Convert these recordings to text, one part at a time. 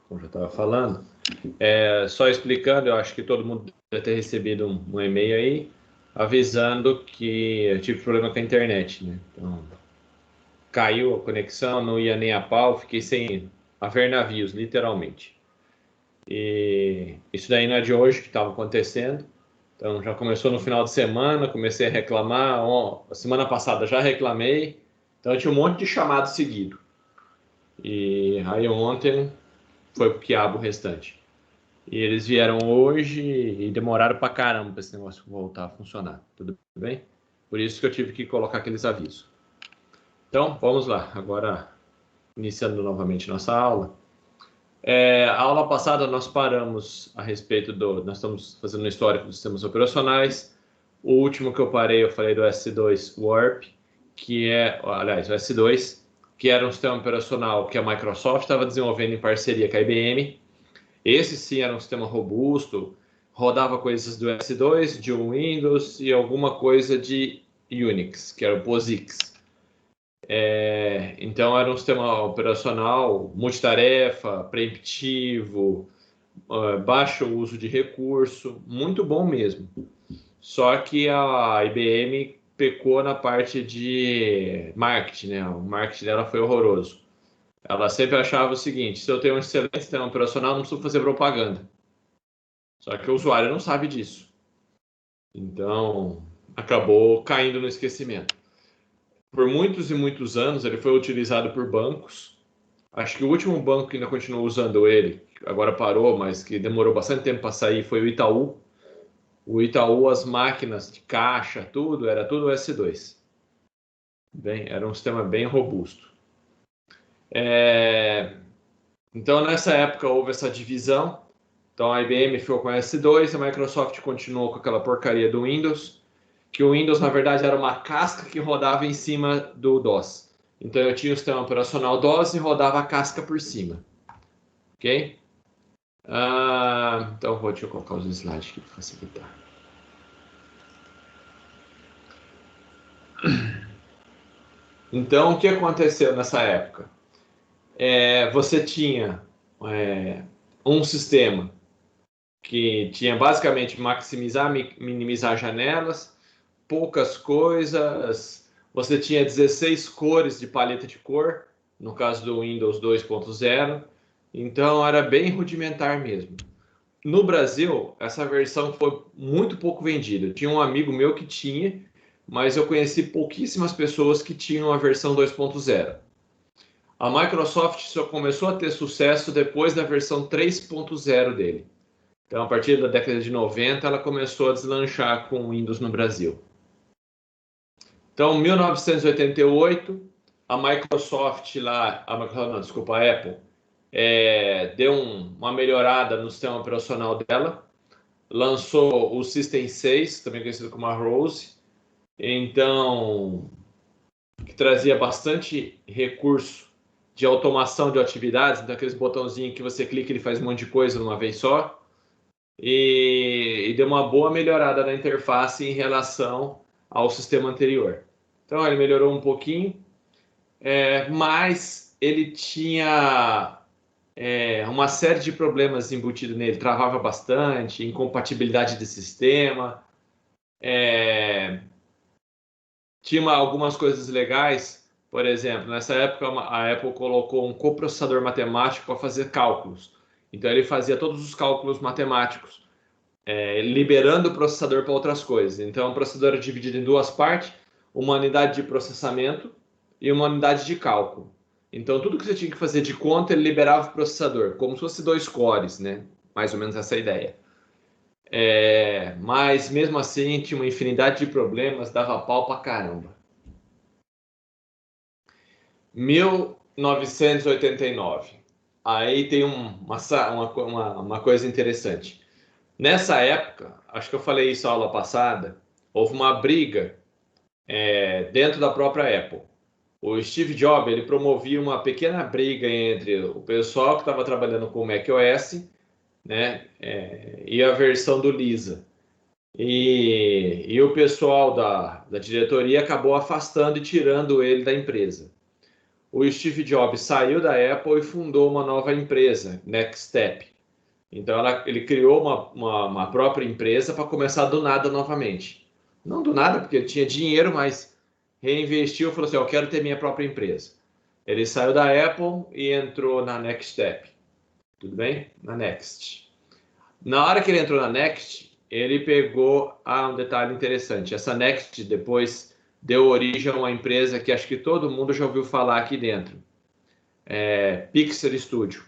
como já estava falando. Só explicando, eu acho que todo mundo deve ter recebido um e-mail aí, avisando que eu tive problema com a internet, né? Então, caiu a conexão, não ia nem a pau, fiquei sem haver navios, literalmente. E isso daí não é de hoje que estava acontecendo. Então, já começou no final de semana, comecei a reclamar. A semana passada já reclamei. Então, eu tinha um monte de chamado seguido. E aí ontem foi pro quiabo o restante. E eles vieram hoje e demoraram pra caramba para esse negócio voltar a funcionar. Tudo bem? Por isso que eu tive que colocar aqueles avisos. Então, vamos lá. Agora, iniciando novamente nossa aula. A aula passada nós paramos a respeito nós estamos fazendo um histórico dos sistemas operacionais. O último que eu parei, eu falei do S2 Warp, aliás, o S2, que era um sistema operacional que a Microsoft estava desenvolvendo em parceria com a IBM. Esse sim era um sistema robusto, rodava coisas do S2, de Windows e alguma coisa de Unix, que era o POSIX. Então era um sistema operacional multitarefa, preemptivo, baixo uso de recurso, muito bom mesmo. Só que a IBM pecou na parte de marketing, né? O marketing dela foi horroroso. Ela sempre achava o seguinte: se eu tenho um excelente sistema operacional, não preciso fazer propaganda. Só que o usuário não sabe disso. Então, acabou caindo no esquecimento. Por muitos e muitos anos, ele foi utilizado por bancos. Acho que o último banco que ainda continuou usando ele, agora parou, mas que demorou bastante tempo para sair, foi o Itaú. O Itaú, as máquinas de caixa, era tudo S2. Era um sistema bem robusto. Então, nessa época, houve essa divisão. Então, a IBM ficou com S2, a Microsoft continuou com aquela porcaria do Windows, que o Windows, na verdade, era uma casca que rodava em cima do DOS. Então, eu tinha o sistema operacional DOS e rodava a casca por cima. Ok? Então, deixa eu colocar os slides aqui para facilitar. Então, o que aconteceu nessa época? Você tinha um sistema que tinha basicamente maximizar, minimizar janelas, poucas coisas. Você tinha 16 cores de paleta de cor, no caso do Windows 2.0. Então, era bem rudimentar mesmo. No Brasil, essa versão foi muito pouco vendida. Tinha um amigo meu que tinha, mas eu conheci pouquíssimas pessoas que tinham a versão 2.0. A Microsoft só começou a ter sucesso depois da versão 3.0 dele. Então, a partir da década de 90, ela começou a deslanchar com o Windows no Brasil. Então, em 1988, a Microsoft a Apple, deu uma melhorada no sistema operacional dela, lançou o System 6, também conhecido como a Rose, então, que trazia bastante recurso de automação de atividades, então aqueles botãozinhos que você clica e ele faz um monte de coisa numa vez só, e deu uma boa melhorada na interface em relação ao sistema anterior. Então, ele melhorou um pouquinho, mas ele tinha uma série de problemas embutidos nele, travava bastante, incompatibilidade de sistema, tinha algumas coisas legais. Por exemplo, nessa época a Apple colocou um coprocessador matemático para fazer cálculos. Então ele fazia todos os cálculos matemáticos, liberando o processador para outras coisas. Então o processador é dividido em duas partes, uma unidade de processamento e uma unidade de cálculo. Então tudo que você tinha que fazer de conta, ele liberava o processador, como se fosse 2 cores, né? Mais ou menos essa é a ideia. Mas mesmo assim tinha uma infinidade de problemas, dava pau pra caramba. 1989. Aí tem uma coisa interessante. Nessa época, acho que eu falei isso na aula passada, houve uma briga dentro da própria Apple. O Steve Jobs ele promovia uma pequena briga entre o pessoal que estava trabalhando com o macOS, né, e a versão do Lisa. E o pessoal da diretoria acabou afastando e tirando ele da empresa. o Steve Jobs saiu da Apple e fundou uma nova empresa, Next Step. Então, ele criou uma própria empresa para começar do nada novamente. Não do nada, porque ele tinha dinheiro, mas reinvestiu e falou assim, eu quero ter minha própria empresa. Ele saiu da Apple e entrou na Next Step. Tudo bem? Na Next. Na hora que ele entrou na Next, ele pegou um detalhe interessante. Essa Next depois deu origem a uma empresa que acho que todo mundo já ouviu falar aqui dentro. Pixar Studio.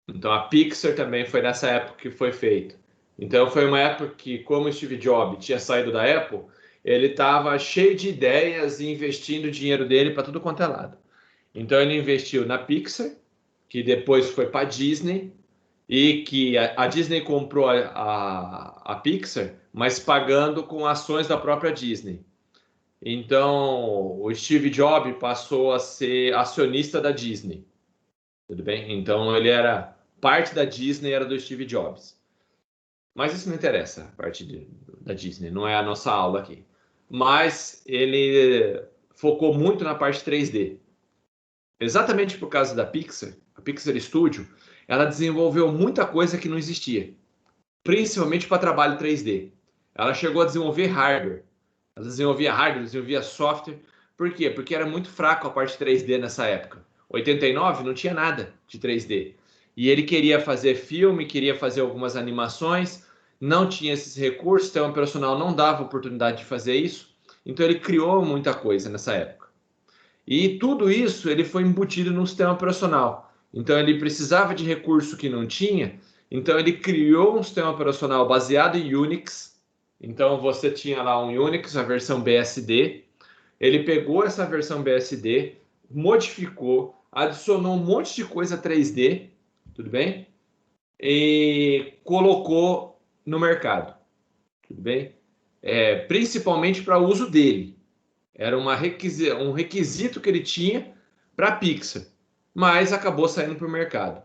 Então a Pixar também foi nessa época que foi feito. Então foi uma época que, como o Steve Jobs tinha saído da Apple, ele estava cheio de ideias e investindo o dinheiro dele para tudo quanto é lado. Então ele investiu na Pixar, que depois foi para a Disney, e que a Disney comprou a Pixar, mas pagando com ações da própria Disney. Então o Steve Jobs passou a ser acionista da Disney. Tudo bem? Então ele era parte da Disney, era do Steve Jobs. Mas isso não interessa, a parte da Disney, não é a nossa aula aqui. Mas ele focou muito na parte 3D. Exatamente por causa da Pixar, a Pixar Studio, ela desenvolveu muita coisa que não existia, principalmente para trabalho 3D. Ela chegou a desenvolver hardware. Ela desenvolvia hardware, desenvolvia software. Por quê? Porque era muito fraco a parte 3D nessa época. 89 não tinha nada de 3D. E ele queria fazer filme, queria fazer algumas animações, não tinha esses recursos, o sistema operacional não dava oportunidade de fazer isso. Então ele criou muita coisa nessa época. E tudo isso ele foi embutido no sistema operacional. Então ele precisava de recurso que não tinha, então ele criou um sistema operacional baseado em Unix. Então você tinha lá um Unix, a versão BSD. Ele pegou essa versão BSD, modificou, adicionou um monte de coisa 3D, tudo bem? E colocou no mercado, tudo bem? Principalmente para uso dele. Era um requisito que ele tinha para a Pixar, mas acabou saindo para o mercado.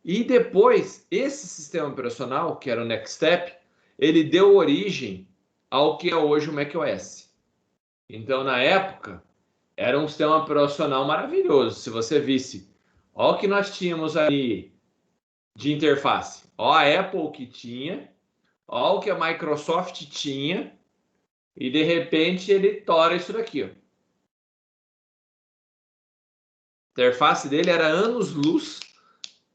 E depois, esse sistema operacional, que era o Next Step, ele deu origem ao que é hoje o macOS. Então, na época, era um sistema operacional maravilhoso. Se você visse, olha o que nós tínhamos ali de interface. Olha a Apple que tinha, olha o que a Microsoft tinha, e de repente ele tora isso daqui. Ó. A interface dele era anos-luz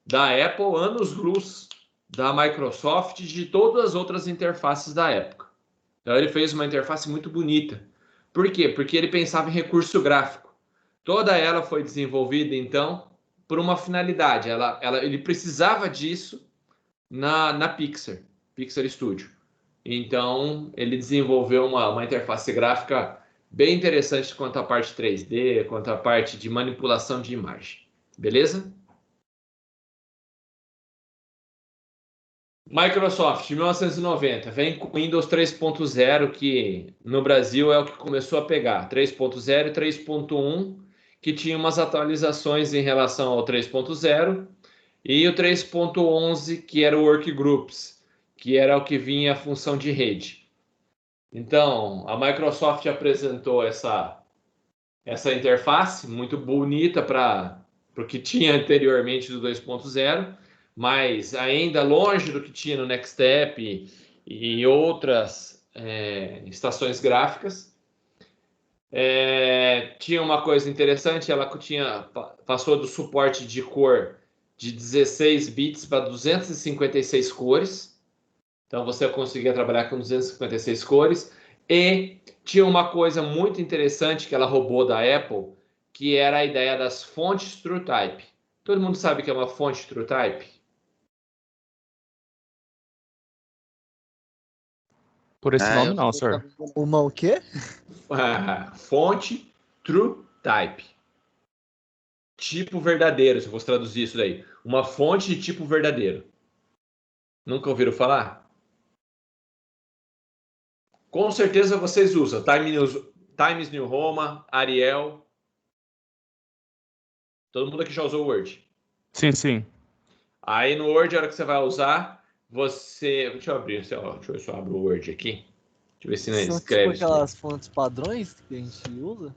da Apple, anos-luz da Microsoft, de todas as outras interfaces da época. Então ele fez uma interface muito bonita. Por quê? Porque ele pensava em recurso gráfico. Toda ela foi desenvolvida, então, por uma finalidade. Ele precisava disso na Pixar Studio. Então, ele desenvolveu uma interface gráfica bem interessante quanto à parte 3D, quanto à parte de manipulação de imagem. Beleza? Microsoft, 1990, vem com Windows 3.0, que no Brasil é o que começou a pegar. 3.0 e 3.1, que tinha umas atualizações em relação ao 3.0, e o 3.11, que era o Workgroups, que era o que vinha a função de rede. Então, a Microsoft apresentou essa interface muito bonita para o que tinha anteriormente do 2.0, mas ainda longe do que tinha no Next Step e outras estações gráficas. Tinha uma coisa interessante, ela passou do suporte de cor de 16 bits para 256 cores. Então você conseguia trabalhar com 256 cores. E tinha uma coisa muito interessante que ela roubou da Apple, que era a ideia das fontes TrueType. Todo mundo sabe que é uma fonte TrueType? Por esse nome não, senhor. Uma o quê? Fonte TrueType. Tipo verdadeiro, se eu fosse traduzir isso daí. Uma fonte de tipo verdadeiro. Nunca ouviram falar? Com certeza vocês usam Times New Roman, Arial. Todo mundo aqui já usou o Word? Sim, sim. Aí no Word, a hora que você vai usar, deixa eu abrir, deixa eu ver se eu abro o Word aqui. Deixa eu ver se não São escreve. tipo aquelas fontes padrões que a gente usa?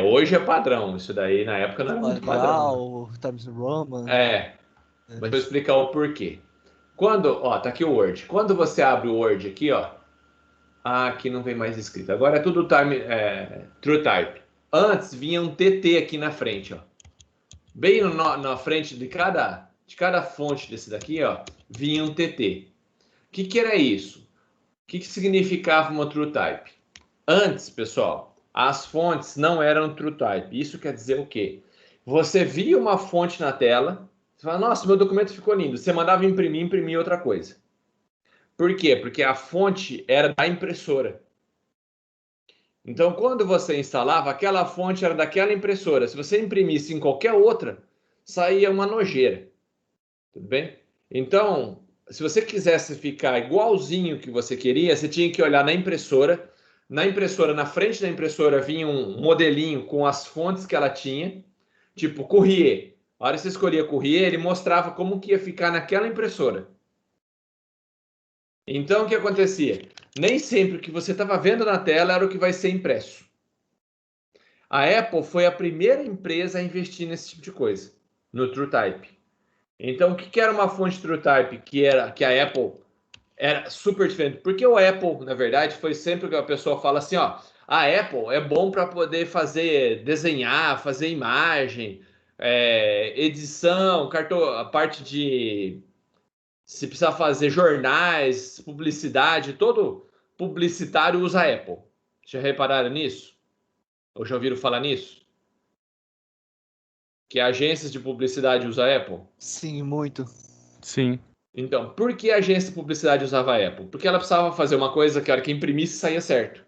Hoje é padrão. Isso daí na época não era muito padrão. Times Roman. Mas vou explicar o porquê. Tá aqui o Word. Quando você abre o Word aqui, ó. Aqui não vem mais escrito. Agora é tudo TrueType. Antes vinha um TT aqui na frente, ó. Bem na frente de cada fonte desse daqui, ó, vinha um TT. O que era isso? O que significava uma TrueType? Antes, pessoal, as fontes não eram TrueType. Isso quer dizer o quê? Você via uma fonte na tela, você fala, nossa, meu documento ficou lindo. Você mandava imprimir outra coisa. Por quê? Porque a fonte era da impressora. Então, quando você instalava, aquela fonte era daquela impressora. Se você imprimisse em qualquer outra, saía uma nojeira. Tudo bem? Então, se você quisesse ficar igualzinho que você queria, você tinha que olhar na impressora. Na frente da impressora vinha um modelinho com as fontes que ela tinha, tipo Courrier. A hora que você escolhia Courrier, ele mostrava como que ia ficar naquela impressora. Então, o que acontecia? Nem sempre o que você estava vendo na tela era o que vai ser impresso. A Apple foi a primeira empresa a investir nesse tipo de coisa, no TrueType. Então, o que era uma fonte TrueType que a Apple era super diferente? Porque o Apple, na verdade, foi sempre o que a pessoa fala assim, ó, a Apple é bom para poder desenhar, fazer imagem, edição, a parte de... Se precisar fazer jornais, publicidade, todo publicitário usa a Apple. Já repararam nisso? Ou já ouviram falar nisso? Que agências de publicidade usam a Apple? Sim, muito. Sim. Então, por que a agência de publicidade usava a Apple? Porque ela precisava fazer uma coisa que a hora que imprimisse saía certo.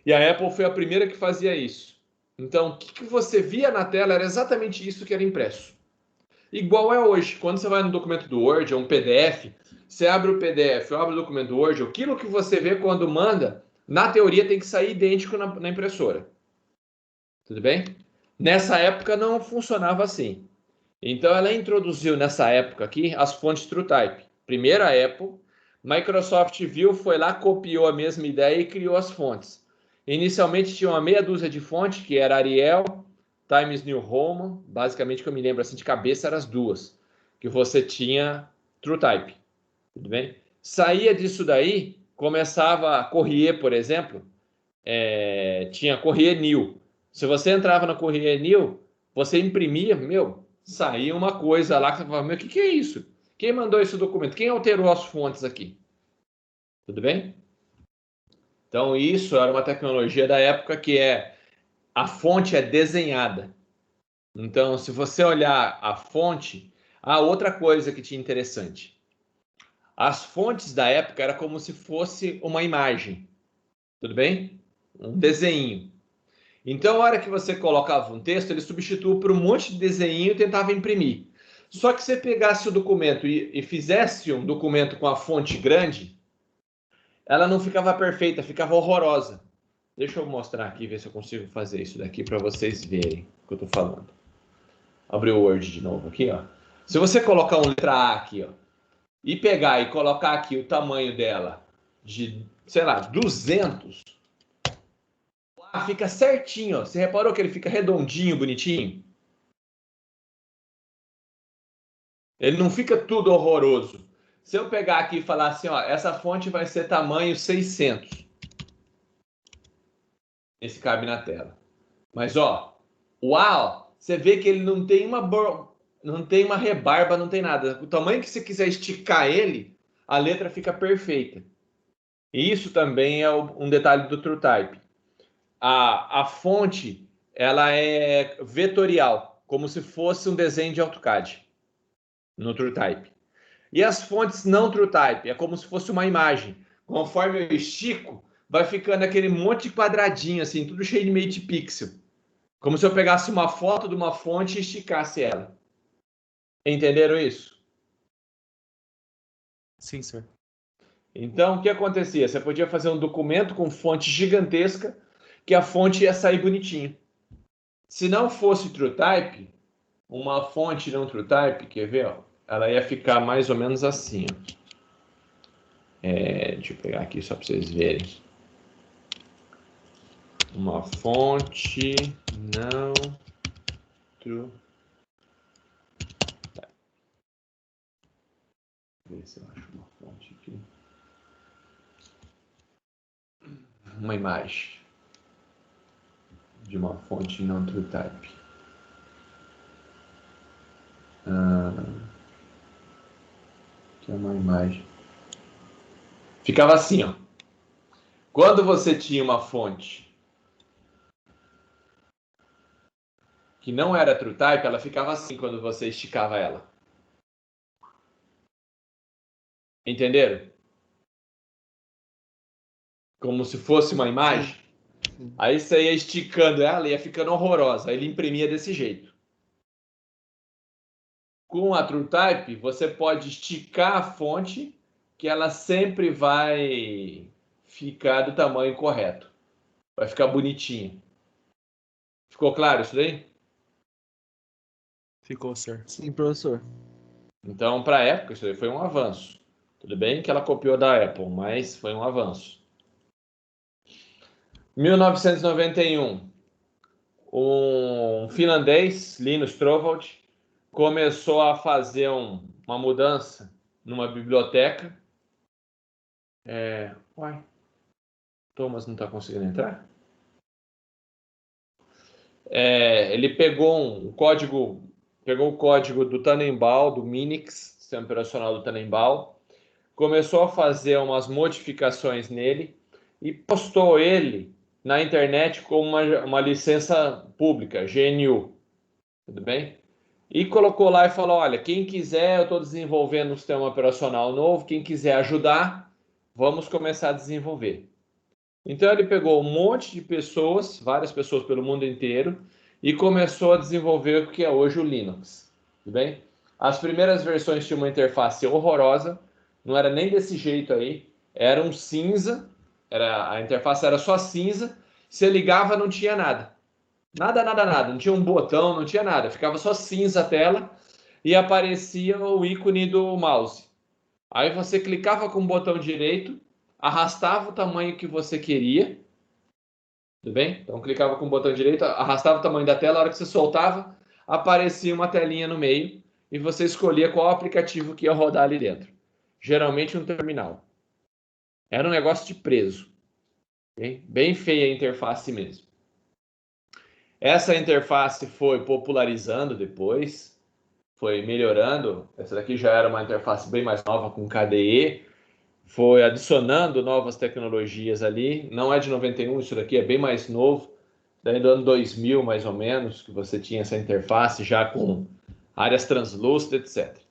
E a Apple foi a primeira que fazia isso. Então, o que você via na tela era exatamente isso que era impresso. Igual é hoje. Quando você vai no documento do Word, ou um PDF, você abre o PDF, abre o documento do Word, aquilo que você vê quando manda, na teoria tem que sair idêntico na impressora. Tudo bem? Nessa época não funcionava assim. Então ela introduziu nessa época aqui as fontes TrueType. Primeiro a Apple, Microsoft viu, foi lá, copiou a mesma ideia e criou as fontes. Inicialmente tinha uma meia dúzia de fontes, que era Arial, Times New Roman, basicamente que eu me lembro assim de cabeça eram as duas, que você tinha TrueType, tudo bem? Saía disso daí, começava a Courrier, por exemplo, tinha Courrier New. Se você entrava na Courrier New, você imprimia, saía uma coisa lá que você falava, o que é isso? Quem mandou esse documento? Quem alterou as fontes aqui? Tudo bem? Então isso era uma tecnologia da época que a fonte é desenhada. Então, se você olhar a fonte, outra coisa que tinha interessante. As fontes da época era como se fosse uma imagem. Tudo bem? Um desenho. Então, a hora que você colocava um texto, ele substituía por um monte de desenho e tentava imprimir. Só que se você pegasse o documento e fizesse um documento com a fonte grande, ela não ficava perfeita, ficava horrorosa. Deixa eu mostrar aqui, ver se eu consigo fazer isso daqui para vocês verem o que eu estou falando. Abrir o Word de novo aqui, ó. Se você colocar uma letra A aqui, ó, e pegar e colocar aqui o tamanho dela de, sei lá, 200, o A fica certinho, ó. Você reparou que ele fica redondinho, bonitinho? Ele não fica tudo horroroso. Se eu pegar aqui e falar assim, ó, essa fonte vai ser tamanho 600. Esse cabe na tela. Mas, ó, o A, ó, você vê que ele não tem uma rebarba, não tem nada. O tamanho que você quiser esticar ele, a letra fica perfeita. E isso também é um detalhe do TrueType. A fonte, ela é vetorial, como se fosse um desenho de AutoCAD no TrueType. E as fontes não TrueType, é como se fosse uma imagem. Conforme eu estico, vai ficando aquele monte de quadradinho, assim, tudo cheio de meio de pixel. Como se eu pegasse uma foto de uma fonte e esticasse ela. Entenderam isso? Sim, senhor. Então, o que acontecia? Você podia fazer um documento com fonte gigantesca, que a fonte ia sair bonitinho. Se não fosse TrueType, uma fonte não TrueType, quer ver? Ó, ela ia ficar mais ou menos assim. Ó. Deixa eu pegar aqui só para vocês verem. Uma fonte Não. True. Tá. Ver se eu acho uma fonte aqui. Uma imagem de uma fonte não true type. Aqui é uma imagem. Ficava assim, ó. Quando você tinha uma fonte que não era true type, ela ficava assim quando você esticava ela. Entenderam? Como se fosse uma imagem. Aí você ia esticando ela e ia ficando horrorosa. Aí ele imprimia desse jeito. Com a true type, você pode esticar a fonte que ela sempre vai ficar do tamanho correto. Vai ficar bonitinha. Ficou claro isso daí? Ficou, sir. Sim, professor. Então, para a época, isso aí foi um avanço. Tudo bem que ela copiou da Apple, mas foi um avanço. 1991, um finlandês, Linus Torvald, começou a fazer uma mudança numa biblioteca. Uai, Thomas não está conseguindo entrar? Ele pegou o código do Tannenbaum, do Minix, sistema operacional do Tannenbaum, começou a fazer umas modificações nele e postou ele na internet com uma licença pública, GNU, tudo bem? E colocou lá e falou, olha, quem quiser, eu estou desenvolvendo um sistema operacional novo, quem quiser ajudar, vamos começar a desenvolver. Então ele pegou um monte de pessoas, várias pessoas pelo mundo inteiro, e começou a desenvolver o que é hoje o Linux, tudo bem? As primeiras versões tinham uma interface horrorosa, não era nem desse jeito aí, era um cinza, a interface era só cinza, você ligava não tinha nada. Nada, não tinha um botão, não tinha nada, ficava só cinza a tela e aparecia o ícone do mouse. Aí você clicava com o botão direito, arrastava o tamanho que você queria, tudo bem? Então clicava com o botão direito, arrastava o tamanho da tela, a hora que você soltava, aparecia uma telinha no meio e você escolhia qual aplicativo que ia rodar ali dentro. Geralmente um terminal. Era um negócio de preso. Bem feia a interface mesmo. Essa interface foi popularizando depois, foi melhorando. Essa daqui já era uma interface bem mais nova com KDE, foi adicionando novas tecnologias ali. Não é de 91, isso daqui é bem mais novo, daí do ano 2000 mais ou menos, que você tinha essa interface já com áreas translúcidas, etc.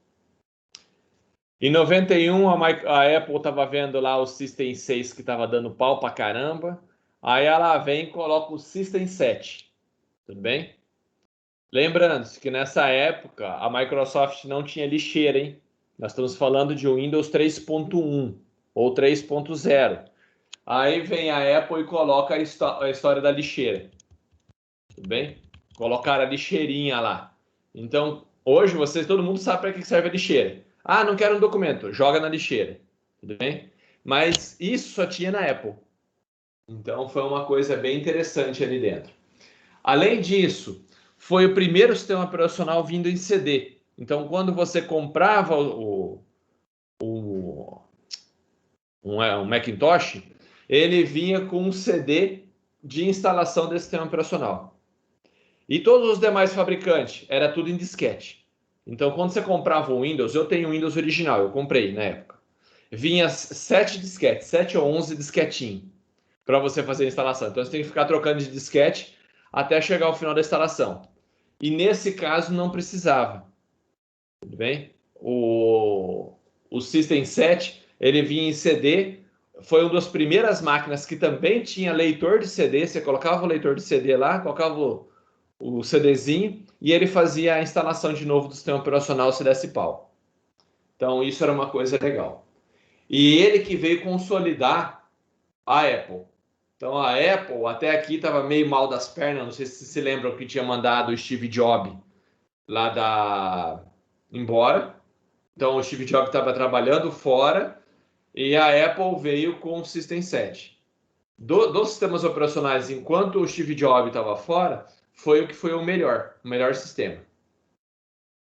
Em 91, a Apple estava vendo lá o System 6 que estava dando pau pra caramba, aí ela vem e coloca o System 7, tudo bem? Lembrando-se que nessa época a Microsoft não tinha lixeira, hein? Nós estamos falando de Windows 3.1 ou 3.0. Aí vem a Apple e coloca a história da lixeira. Tudo bem? Colocaram a lixeirinha lá. Então, hoje todo mundo sabe para que serve a lixeira. Ah, não quero um documento, joga na lixeira. Tudo bem? Mas isso só tinha na Apple. Então, foi uma coisa bem interessante ali dentro. Além disso, foi o primeiro sistema operacional vindo em CD. Então, quando você comprava um Macintosh, ele vinha com um CD de instalação desse sistema operacional. E todos os demais fabricantes, era tudo em disquete. Então, quando você comprava o Windows, eu tenho o Windows original, eu comprei na época. Vinha 7 disquetes, 7 ou 11 disquetinhos para você fazer a instalação. Então, você tem que ficar trocando de disquete até chegar ao final da instalação. E nesse caso não precisava. Tudo bem? O System 7, ele vinha em CD, foi uma das primeiras máquinas que também tinha leitor de CD, você colocava o leitor de CD lá, colocava o CDzinho e ele fazia a instalação de novo do sistema operacional se desse pau. Então isso era uma coisa legal. E ele que veio consolidar a Apple. Então a Apple até aqui estava meio mal das pernas, não sei se se lembram que tinha mandado o Steve Jobs lá embora. Então o Steve Jobs estava trabalhando fora e a Apple veio com o System 7. Dos sistemas operacionais, enquanto o Steve Jobs estava fora, foi o que foi o melhor sistema.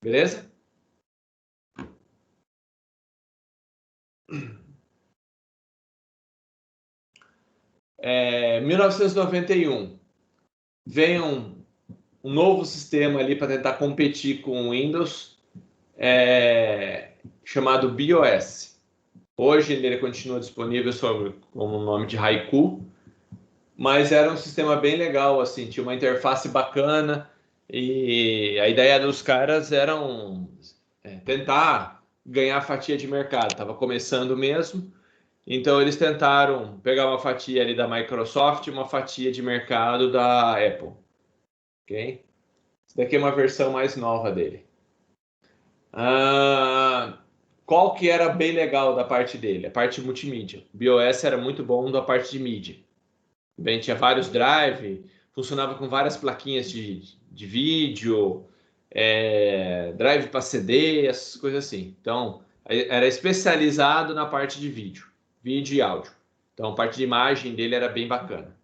Beleza? Em 1991, vem um novo sistema ali para tentar competir com o Windows, chamado BIOS. Hoje ele continua disponível com o nome de Haiku, mas era um sistema bem legal, assim, tinha uma interface bacana, e a ideia dos caras era tentar ganhar fatia de mercado. Estava começando mesmo, então eles tentaram pegar uma fatia ali da Microsoft e uma fatia de mercado da Apple. Ok? Isso daqui é uma versão mais nova dele. Qual que era bem legal da parte dele? A parte multimídia. O BIOS era muito bom da parte de mídia. Bem, tinha vários drive, funcionava com várias plaquinhas de vídeo, drive para CD, essas coisas assim. Então, era especializado na parte de vídeo e áudio. Então, a parte de imagem dele era bem bacana.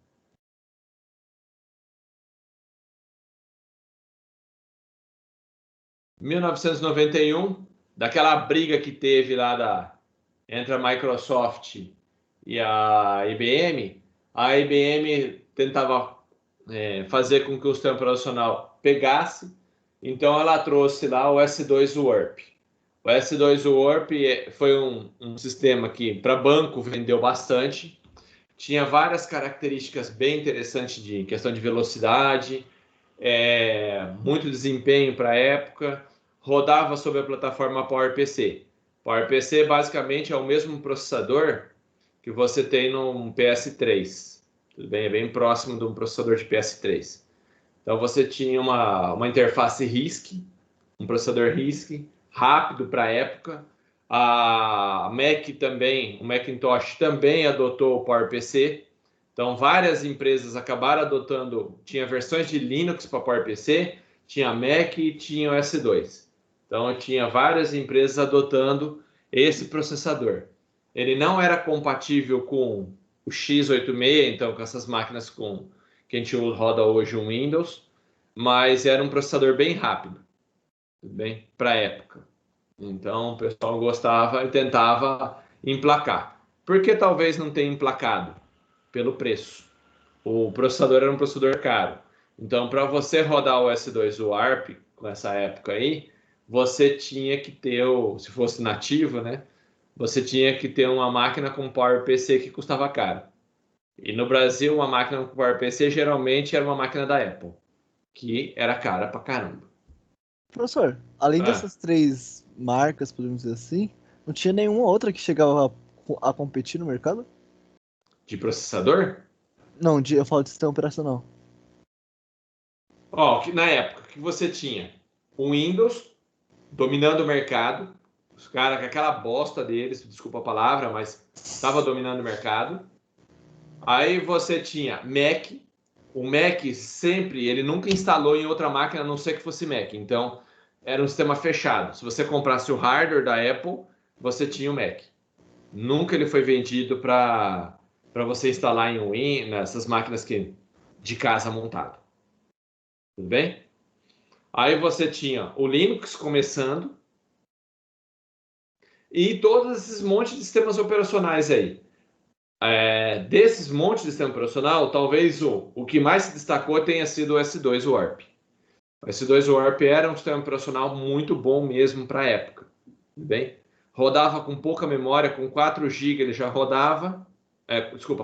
Em 1991, daquela briga que teve lá entre a Microsoft e a IBM tentava fazer com que o sistema operacional pegasse, então ela trouxe lá o S2 Warp. O S2 Warp foi um sistema que para banco vendeu bastante, tinha várias características bem interessantes de questão de velocidade, muito desempenho para a época, rodava sobre a plataforma PowerPC. PowerPC basicamente é o mesmo processador que você tem no PS3. Tudo bem? É bem próximo de um processador de PS3. Então você tinha uma interface RISC, um processador RISC, rápido para a época. A Mac também, o Macintosh também adotou o PowerPC. Então várias empresas acabaram adotando, tinha versões de Linux para PowerPC, tinha Mac e tinha o S2. Então tinha várias empresas adotando esse processador. Ele não era compatível com o x86, então com essas máquinas que a gente roda hoje o Windows, mas era um processador bem rápido, bem para a época. Então o pessoal gostava e tentava emplacar. Por que talvez não tenha emplacado? Pelo preço. O processador era um processador caro. Então, para você rodar o S2 Warp com essa época aí, você tinha que ter, se fosse nativo, né? Você tinha que ter uma máquina com PowerPC que custava caro. E no Brasil, uma máquina com PowerPC geralmente era uma máquina da Apple, que era cara pra caramba. Professor, além dessas 3 marcas, podemos dizer assim, não tinha nenhuma outra que chegava a competir no mercado? De processador? Não, eu falo de sistema operacional. Na época que você tinha o Windows dominando o mercado, os caras com aquela bosta deles, desculpa a palavra, mas estava dominando o mercado. Aí você tinha Mac. O Mac sempre, ele nunca instalou em outra máquina a não ser que fosse Mac. Então, era um sistema fechado. Se você comprasse o hardware da Apple, você tinha o Mac. Nunca ele foi vendido para você instalar nessas máquinas de casa montado. Tudo bem? Aí você tinha o Linux começando e todos esses montes de sistemas operacionais aí. Desses montes de sistema operacional, talvez o que mais se destacou tenha sido o S2 Warp. O S2 Warp era um sistema operacional muito bom mesmo para a época. Tudo bem? Rodava com pouca memória, com 4 GB ele já rodava.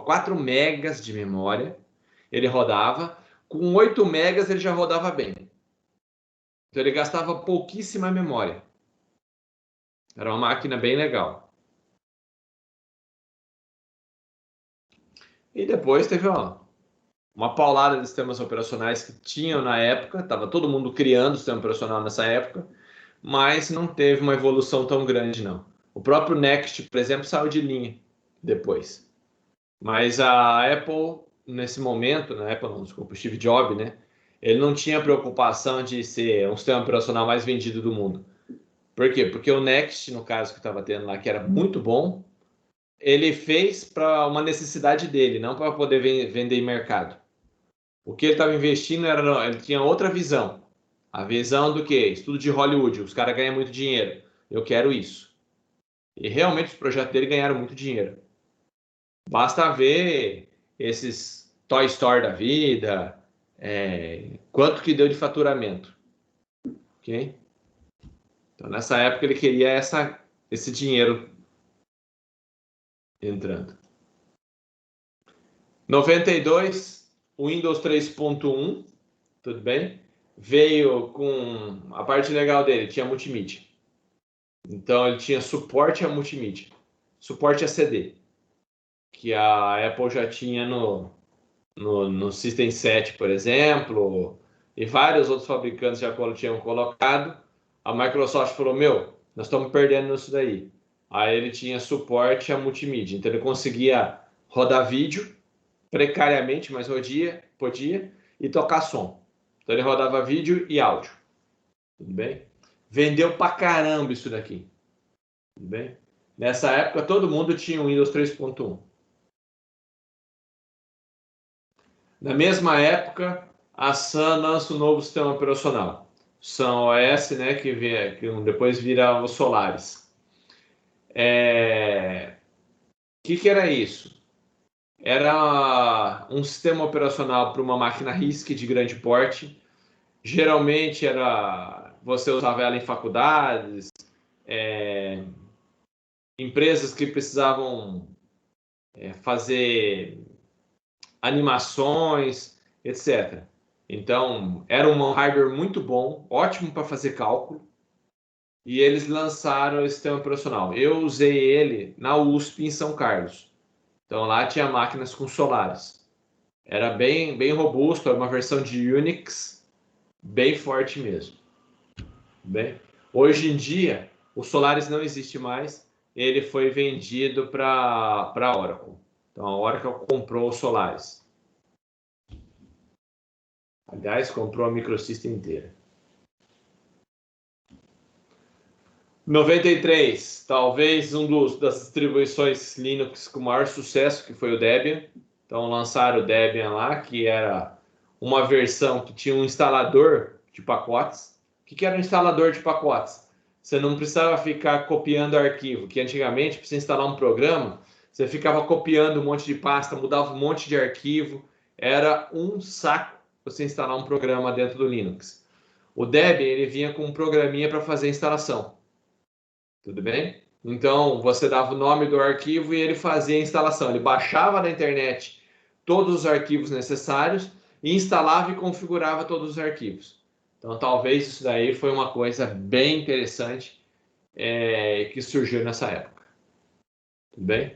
4 megas de memória ele rodava. Com 8 megas ele já rodava bem. Então ele gastava pouquíssima memória. Era uma máquina bem legal. E depois teve uma paulada de sistemas operacionais que tinham na época. Estava todo mundo criando sistema operacional nessa época, mas não teve uma evolução tão grande, não. O próprio Next, por exemplo, saiu de linha depois. Mas a Apple, nesse momento, o Steve Jobs, né? Ele não tinha preocupação de ser um sistema operacional mais vendido do mundo. Por quê? Porque o Next, no caso que estava tendo lá, que era muito bom, ele fez para uma necessidade dele, não para poder vender em mercado. O que ele estava investindo ele tinha outra visão. A visão do quê? Estudo de Hollywood. Os caras ganham muito dinheiro. Eu quero isso. E realmente os projetos dele ganharam muito dinheiro. Basta ver esses Toy Story da vida, quanto que deu de faturamento. Ok? Então, nessa época, ele queria esse dinheiro entrando. 92, o Windows 3.1, tudo bem? Veio com a parte legal dele, tinha multimídia. Então, ele tinha suporte a multimídia, suporte a CD, que a Apple já tinha no System 7, por exemplo, e vários outros fabricantes já tinham colocado. A Microsoft falou, nós estamos perdendo isso daí. Aí ele tinha suporte a multimídia, então ele conseguia rodar vídeo, precariamente, mas podia, e tocar som. Então ele rodava vídeo e áudio. Tudo bem? Vendeu pra caramba isso daqui. Tudo bem? Nessa época, todo mundo tinha o Windows 3.1. Na mesma época, a Sun lança um novo sistema operacional. Sun OS, né, que depois vira o Solaris. Que era isso? Era um sistema operacional para uma máquina RISC de grande porte. Geralmente você usava ela em faculdades, empresas que precisavam fazer animações, etc. Então, era um hardware muito bom, ótimo para fazer cálculo, e eles lançaram esse sistema operacional. Eu usei ele na USP em São Carlos. Então, lá tinha máquinas com Solaris. Era bem, bem robusto, era uma versão de Unix bem forte mesmo. Bem, hoje em dia, o Solaris não existe mais, ele foi vendido para a Oracle. Então, a Oracle comprou o Solaris. Aliás, comprou a Microsystem inteira. 93, talvez das distribuições Linux com maior sucesso, que foi o Debian. Então lançaram o Debian lá, que era uma versão que tinha um instalador de pacotes. O que era um instalador de pacotes? Você não precisava ficar copiando arquivo, que antigamente, para você instalar um programa, você ficava copiando um monte de pasta, mudava um monte de arquivo. Era um saco você instalar um programa dentro do Linux. O Debian, ele vinha com um programinha para fazer a instalação. Tudo bem? Então, você dava o nome do arquivo e ele fazia a instalação. Ele baixava na internet todos os arquivos necessários e instalava e configurava todos os arquivos. Então, talvez isso daí foi uma coisa bem interessante que surgiu nessa época. Tudo bem?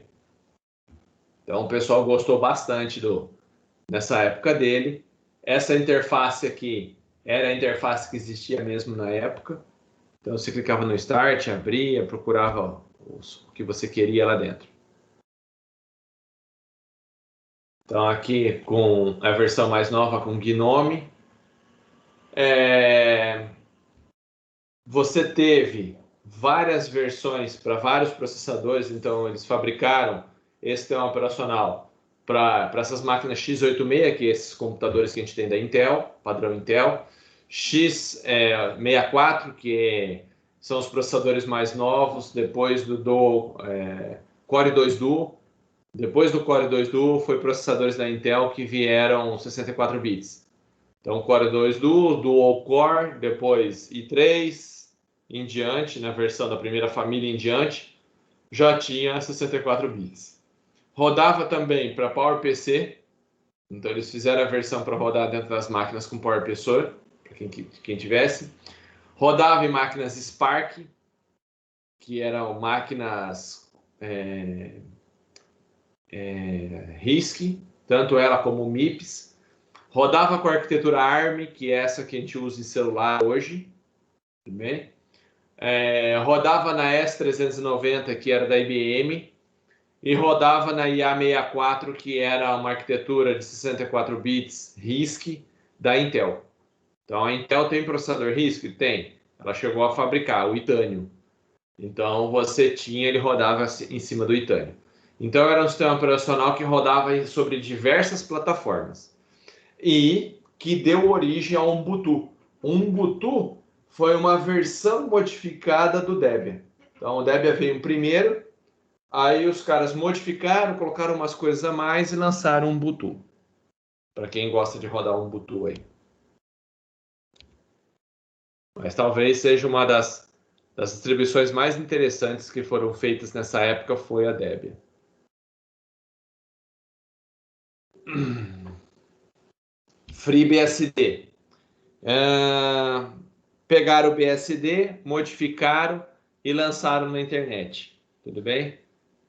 Então, o pessoal gostou bastante nessa época dele. Essa interface aqui era a interface que existia mesmo na época. Então, você clicava no Start, abria, procurava o que você queria lá dentro. Então, aqui com a versão mais nova, com GNOME. Você teve várias versões para vários processadores. Então, eles fabricaram esse sistema operacional para essas máquinas x86, que é esses computadores que a gente tem da Intel, padrão Intel. x64, que são os processadores mais novos, depois do Core 2 Duo. Depois do Core 2 Duo, foi processadores da Intel que vieram 64 bits. Então, Core 2 Duo, Dual Core, depois i3, em diante, na versão da primeira família em diante, já tinha 64 bits. Rodava também para PowerPC, então eles fizeram a versão para rodar dentro das máquinas com PowerPC, para quem tivesse. Rodava em máquinas Spark, que eram máquinas RISC, tanto ela como o MIPS. Rodava com a arquitetura ARM, que é essa que a gente usa em celular hoje. Tudo bem? Rodava na S390, que era da IBM, e rodava na IA64, que era uma arquitetura de 64 bits RISC da Intel. Então, a Intel tem processador RISC? Tem. Ela chegou a fabricar o Itanium. Então, ele rodava em cima do Itanium. Então, era um sistema operacional que rodava sobre diversas plataformas. e que deu origem ao Ubuntu. O Ubuntu foi uma versão modificada do Debian. Então, o Debian veio primeiro, aí os caras modificaram, colocaram umas coisas a mais e lançaram o Ubuntu. Para quem gosta de rodar um Ubuntu aí. Mas talvez seja uma das distribuições mais interessantes que foram feitas nessa época foi a Debian. FreeBSD. Pegaram o BSD, modificaram e lançaram na internet. Tudo bem?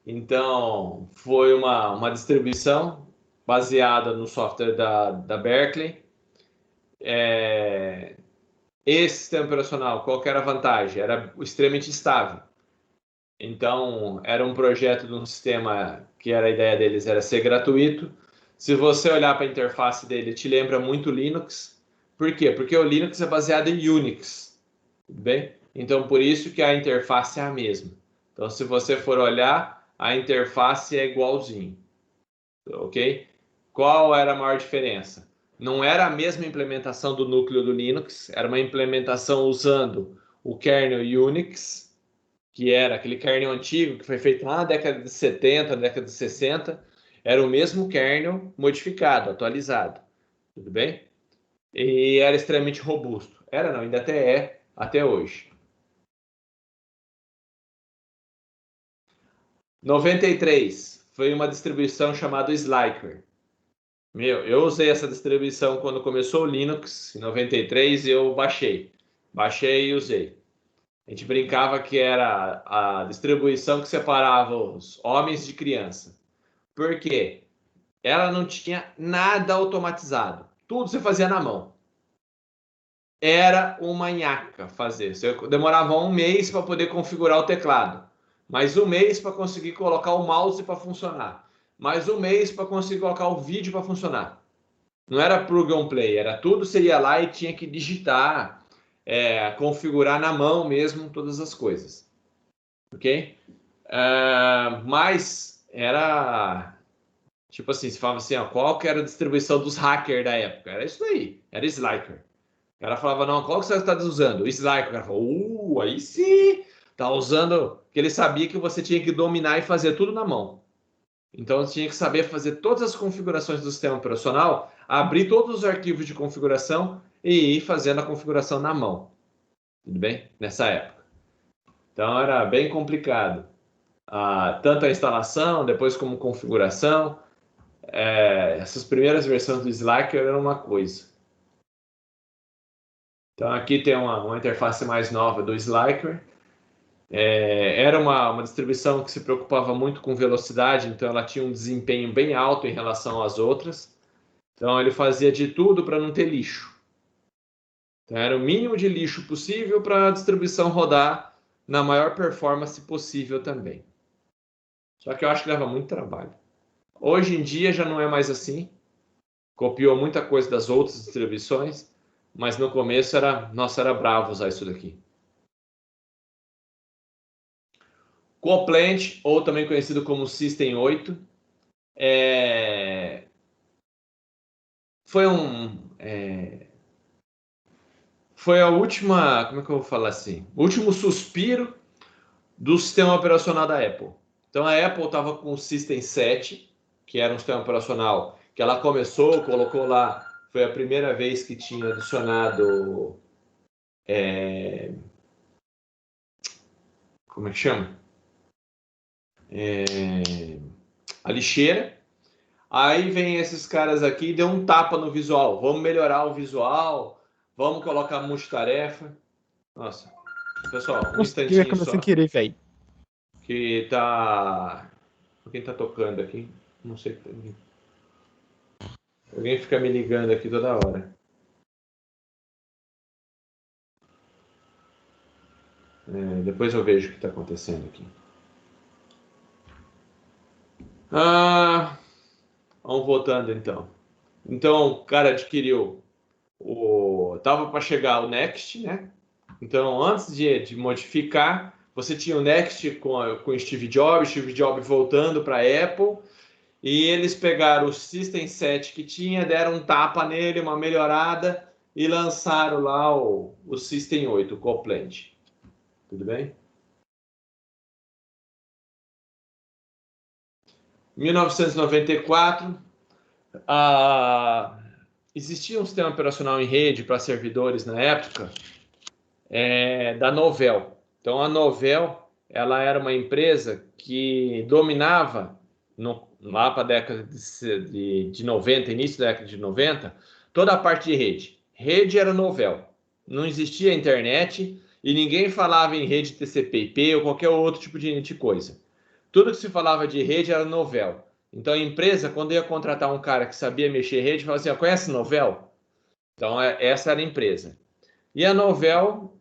Então, foi uma distribuição baseada no software da Berkeley. Esse sistema operacional, qual que era a vantagem? Era extremamente estável. Então, era um projeto de um sistema que a ideia deles era ser gratuito. Se você olhar para a interface dele, te lembra muito Linux. Por quê? Porque o Linux é baseado em Unix. Tudo bem? Então, por isso que a interface é a mesma. Então, se você for olhar, a interface é igualzinho. Ok? Qual era a maior diferença? Não era a mesma implementação do núcleo do Linux, era uma implementação usando o kernel Unix, que era aquele kernel antigo que foi feito lá na década de 70, na década de 60. Era o mesmo kernel modificado, atualizado. Tudo bem? E era extremamente robusto. Era não, ainda até é, até hoje. 93 foi uma distribuição chamada Sliker. Eu usei essa distribuição quando começou o Linux, em 93, e eu baixei. Baixei e usei. A gente brincava que era a distribuição que separava os homens de criança. Por quê? Ela não tinha nada automatizado. Tudo você fazia na mão. Era uma nhaca fazer. Você demorava um mês para poder configurar o teclado. Mais um mês para conseguir colocar o mouse para funcionar. Mais um mês para conseguir colocar o vídeo para funcionar. Não era plug and play, era tudo, você ia lá e tinha que digitar, configurar na mão mesmo todas as coisas. Ok? Mas era tipo assim, se falava assim, ó, qual que era a distribuição dos hackers da época? Era isso aí, era Sliker. O cara falava, não, qual que você está usando? O Sliker. O cara falou, aí sim, tá usando, que ele sabia que você tinha que dominar e fazer tudo na mão. Então, você tinha que saber fazer todas as configurações do sistema operacional, abrir todos os arquivos de configuração e ir fazendo a configuração na mão. Tudo bem? Nessa época. Então, era bem complicado. Tanto a instalação, depois como configuração. Essas primeiras versões do Slacker eram uma coisa. Então, aqui tem uma interface mais nova do Slacker. Era uma distribuição que se preocupava muito com velocidade, então ela tinha um desempenho bem alto em relação às outras. Então ele fazia de tudo para não ter lixo. Então era o mínimo de lixo possível para a distribuição rodar na maior performance possível também. Só que eu acho que leva muito trabalho. Hoje em dia já não é mais assim. Copiou muita coisa das outras distribuições, mas no começo era bravo usar isso daqui. Coplant, ou também conhecido como System 8, foi a última, como é que eu vou falar assim? O último suspiro do sistema operacional da Apple. Então a Apple estava com o System 7, que era um sistema operacional que ela começou, colocou lá, foi a primeira vez que tinha adicionado como é que chama? A lixeira. Aí vem esses caras aqui e deu um tapa no visual. Vamos melhorar o visual, vamos colocar multitarefa. Nossa, pessoal, um instantinho só. Sem querer, velho. Que tá... Quem tá tocando aqui? Não sei. Alguém fica me ligando aqui toda hora. Depois eu vejo o que está acontecendo aqui. Vamos voltando então. Então o cara adquiriu tava para chegar o Next, né? Então antes de modificar, você tinha o Next com o Steve Jobs voltando para a Apple e eles pegaram o System 7 que tinha, deram um tapa nele, uma melhorada, e lançaram lá o System 8, o Copland. Tudo bem? 1994, existia um sistema operacional em rede para servidores na época, da Novell. Então, a Novell, ela era uma empresa que dominava, lá para a década de 90, início da década de 90, toda a parte de rede. Rede era Novell. Não existia internet e ninguém falava em rede TCP/IP ou qualquer outro tipo de coisa. Tudo que se falava de rede era Novell. Então, a empresa, quando ia contratar um cara que sabia mexer em rede, falava assim, conhece Novell? Então, essa era a empresa. E a Novell,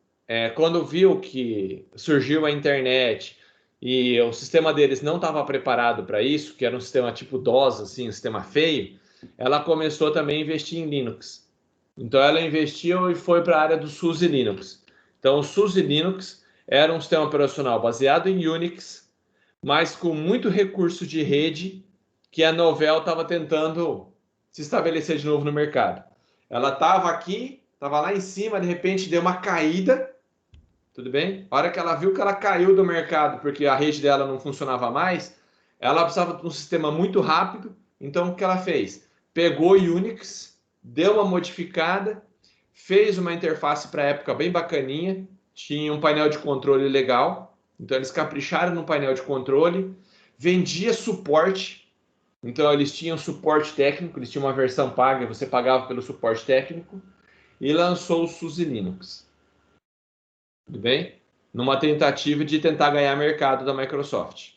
quando viu que surgiu a internet e o sistema deles não estava preparado para isso, que era um sistema tipo DOS, assim, um sistema feio, ela começou também a investir em Linux. Então, ela investiu e foi para a área do SUSE Linux. Então, o SUSE Linux era um sistema operacional baseado em Unix, mas com muito recurso de rede que a Novell estava tentando se estabelecer de novo no mercado. Ela estava aqui, estava lá em cima, de repente deu uma caída, tudo bem? A hora que ela viu que ela caiu do mercado, porque a rede dela não funcionava mais, ela precisava de um sistema muito rápido, então o que ela fez? Pegou o Unix, deu uma modificada, fez uma interface para a época bem bacaninha, tinha um painel de controle legal, então eles capricharam no painel de controle, vendia suporte, então eles tinham suporte técnico, eles tinham uma versão paga, você pagava pelo suporte técnico, e lançou o SUSE Linux. Tudo bem? Numa tentativa de tentar ganhar mercado da Microsoft.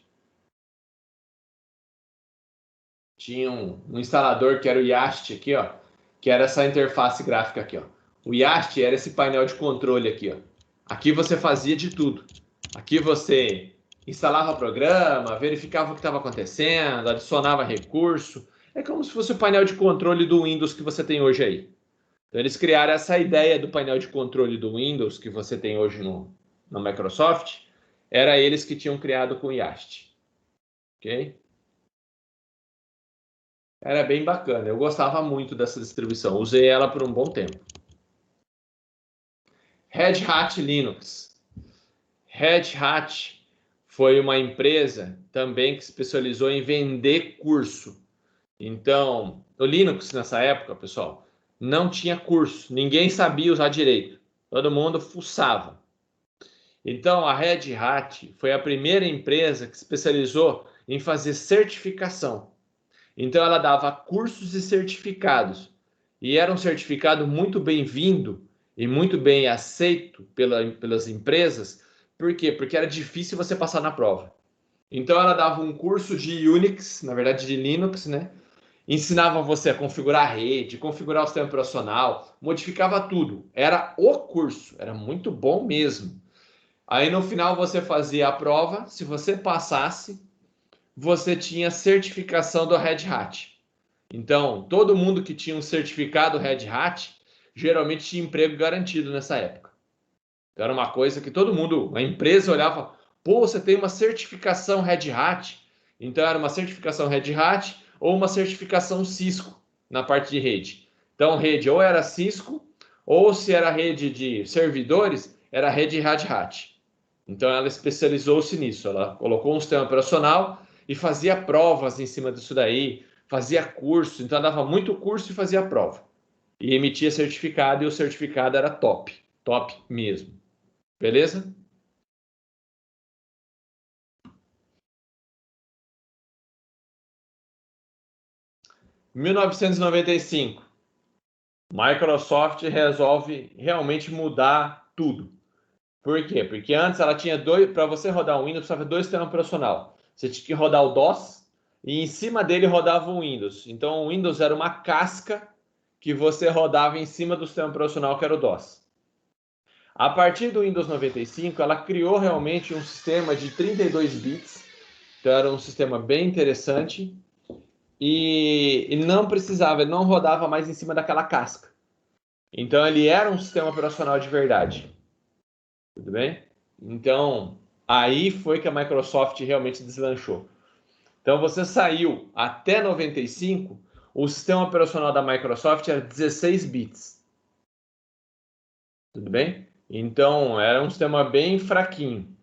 Tinha um instalador que era o Yast aqui, ó, que era essa interface gráfica aqui, ó. O Yast era esse painel de controle aqui, ó. Aqui você fazia de tudo. Aqui você instalava programa, verificava o que estava acontecendo, adicionava recurso. É como se fosse o painel de controle do Windows que você tem hoje aí. Então, eles criaram essa ideia do painel de controle do Windows que você tem hoje no Microsoft. Era eles que tinham criado com o Yast. Ok? Era bem bacana. Eu gostava muito dessa distribuição. Usei ela por um bom tempo. Red Hat Linux. Red Hat foi uma empresa também que se especializou em vender curso. Então, o Linux nessa época, pessoal, não tinha curso. Ninguém sabia usar direito. Todo mundo fuçava. Então, a Red Hat foi a primeira empresa que se especializou em fazer certificação. Então, ela dava cursos e certificados. E era um certificado muito bem-vindo e muito bem aceito pelas empresas. Por quê? Porque era difícil você passar na prova. Então, ela dava um curso de Unix, na verdade de Linux, né? Ensinava você a configurar a rede, configurar o sistema operacional, modificava tudo. Era o curso, era muito bom mesmo. Aí no final você fazia a prova, se você passasse, você tinha certificação do Red Hat. Então, todo mundo que tinha um certificado Red Hat, geralmente tinha emprego garantido nessa época. Então, era uma coisa que todo mundo, a empresa olhava, pô, você tem uma certificação Red Hat. Então, era uma certificação Red Hat ou uma certificação Cisco na parte de rede. Então, rede ou era Cisco, ou se era rede de servidores, era rede Red Hat. Então, ela especializou-se nisso. Ela colocou um sistema operacional e fazia provas em cima disso daí, fazia curso. Então, ela dava muito curso e fazia prova. E emitia certificado, e o certificado era top. Top mesmo. Beleza? Em 1995, Microsoft resolve realmente mudar tudo. Por quê? Porque antes ela tinha para você rodar um Windows, precisava de dois sistemas operacionais. Você tinha que rodar o DOS e em cima dele rodava o Windows. Então o Windows era uma casca que você rodava em cima do sistema operacional que era o DOS. A partir do Windows 95, ela criou realmente um sistema de 32 bits. Então era um sistema bem interessante e não precisava, ele não rodava mais em cima daquela casca. Então ele era um sistema operacional de verdade. Tudo bem? Então, aí foi que a Microsoft realmente deslanchou. Então, você saiu até 95, o sistema operacional da Microsoft era 16 bits. Tudo bem? Então, era um sistema bem fraquinho.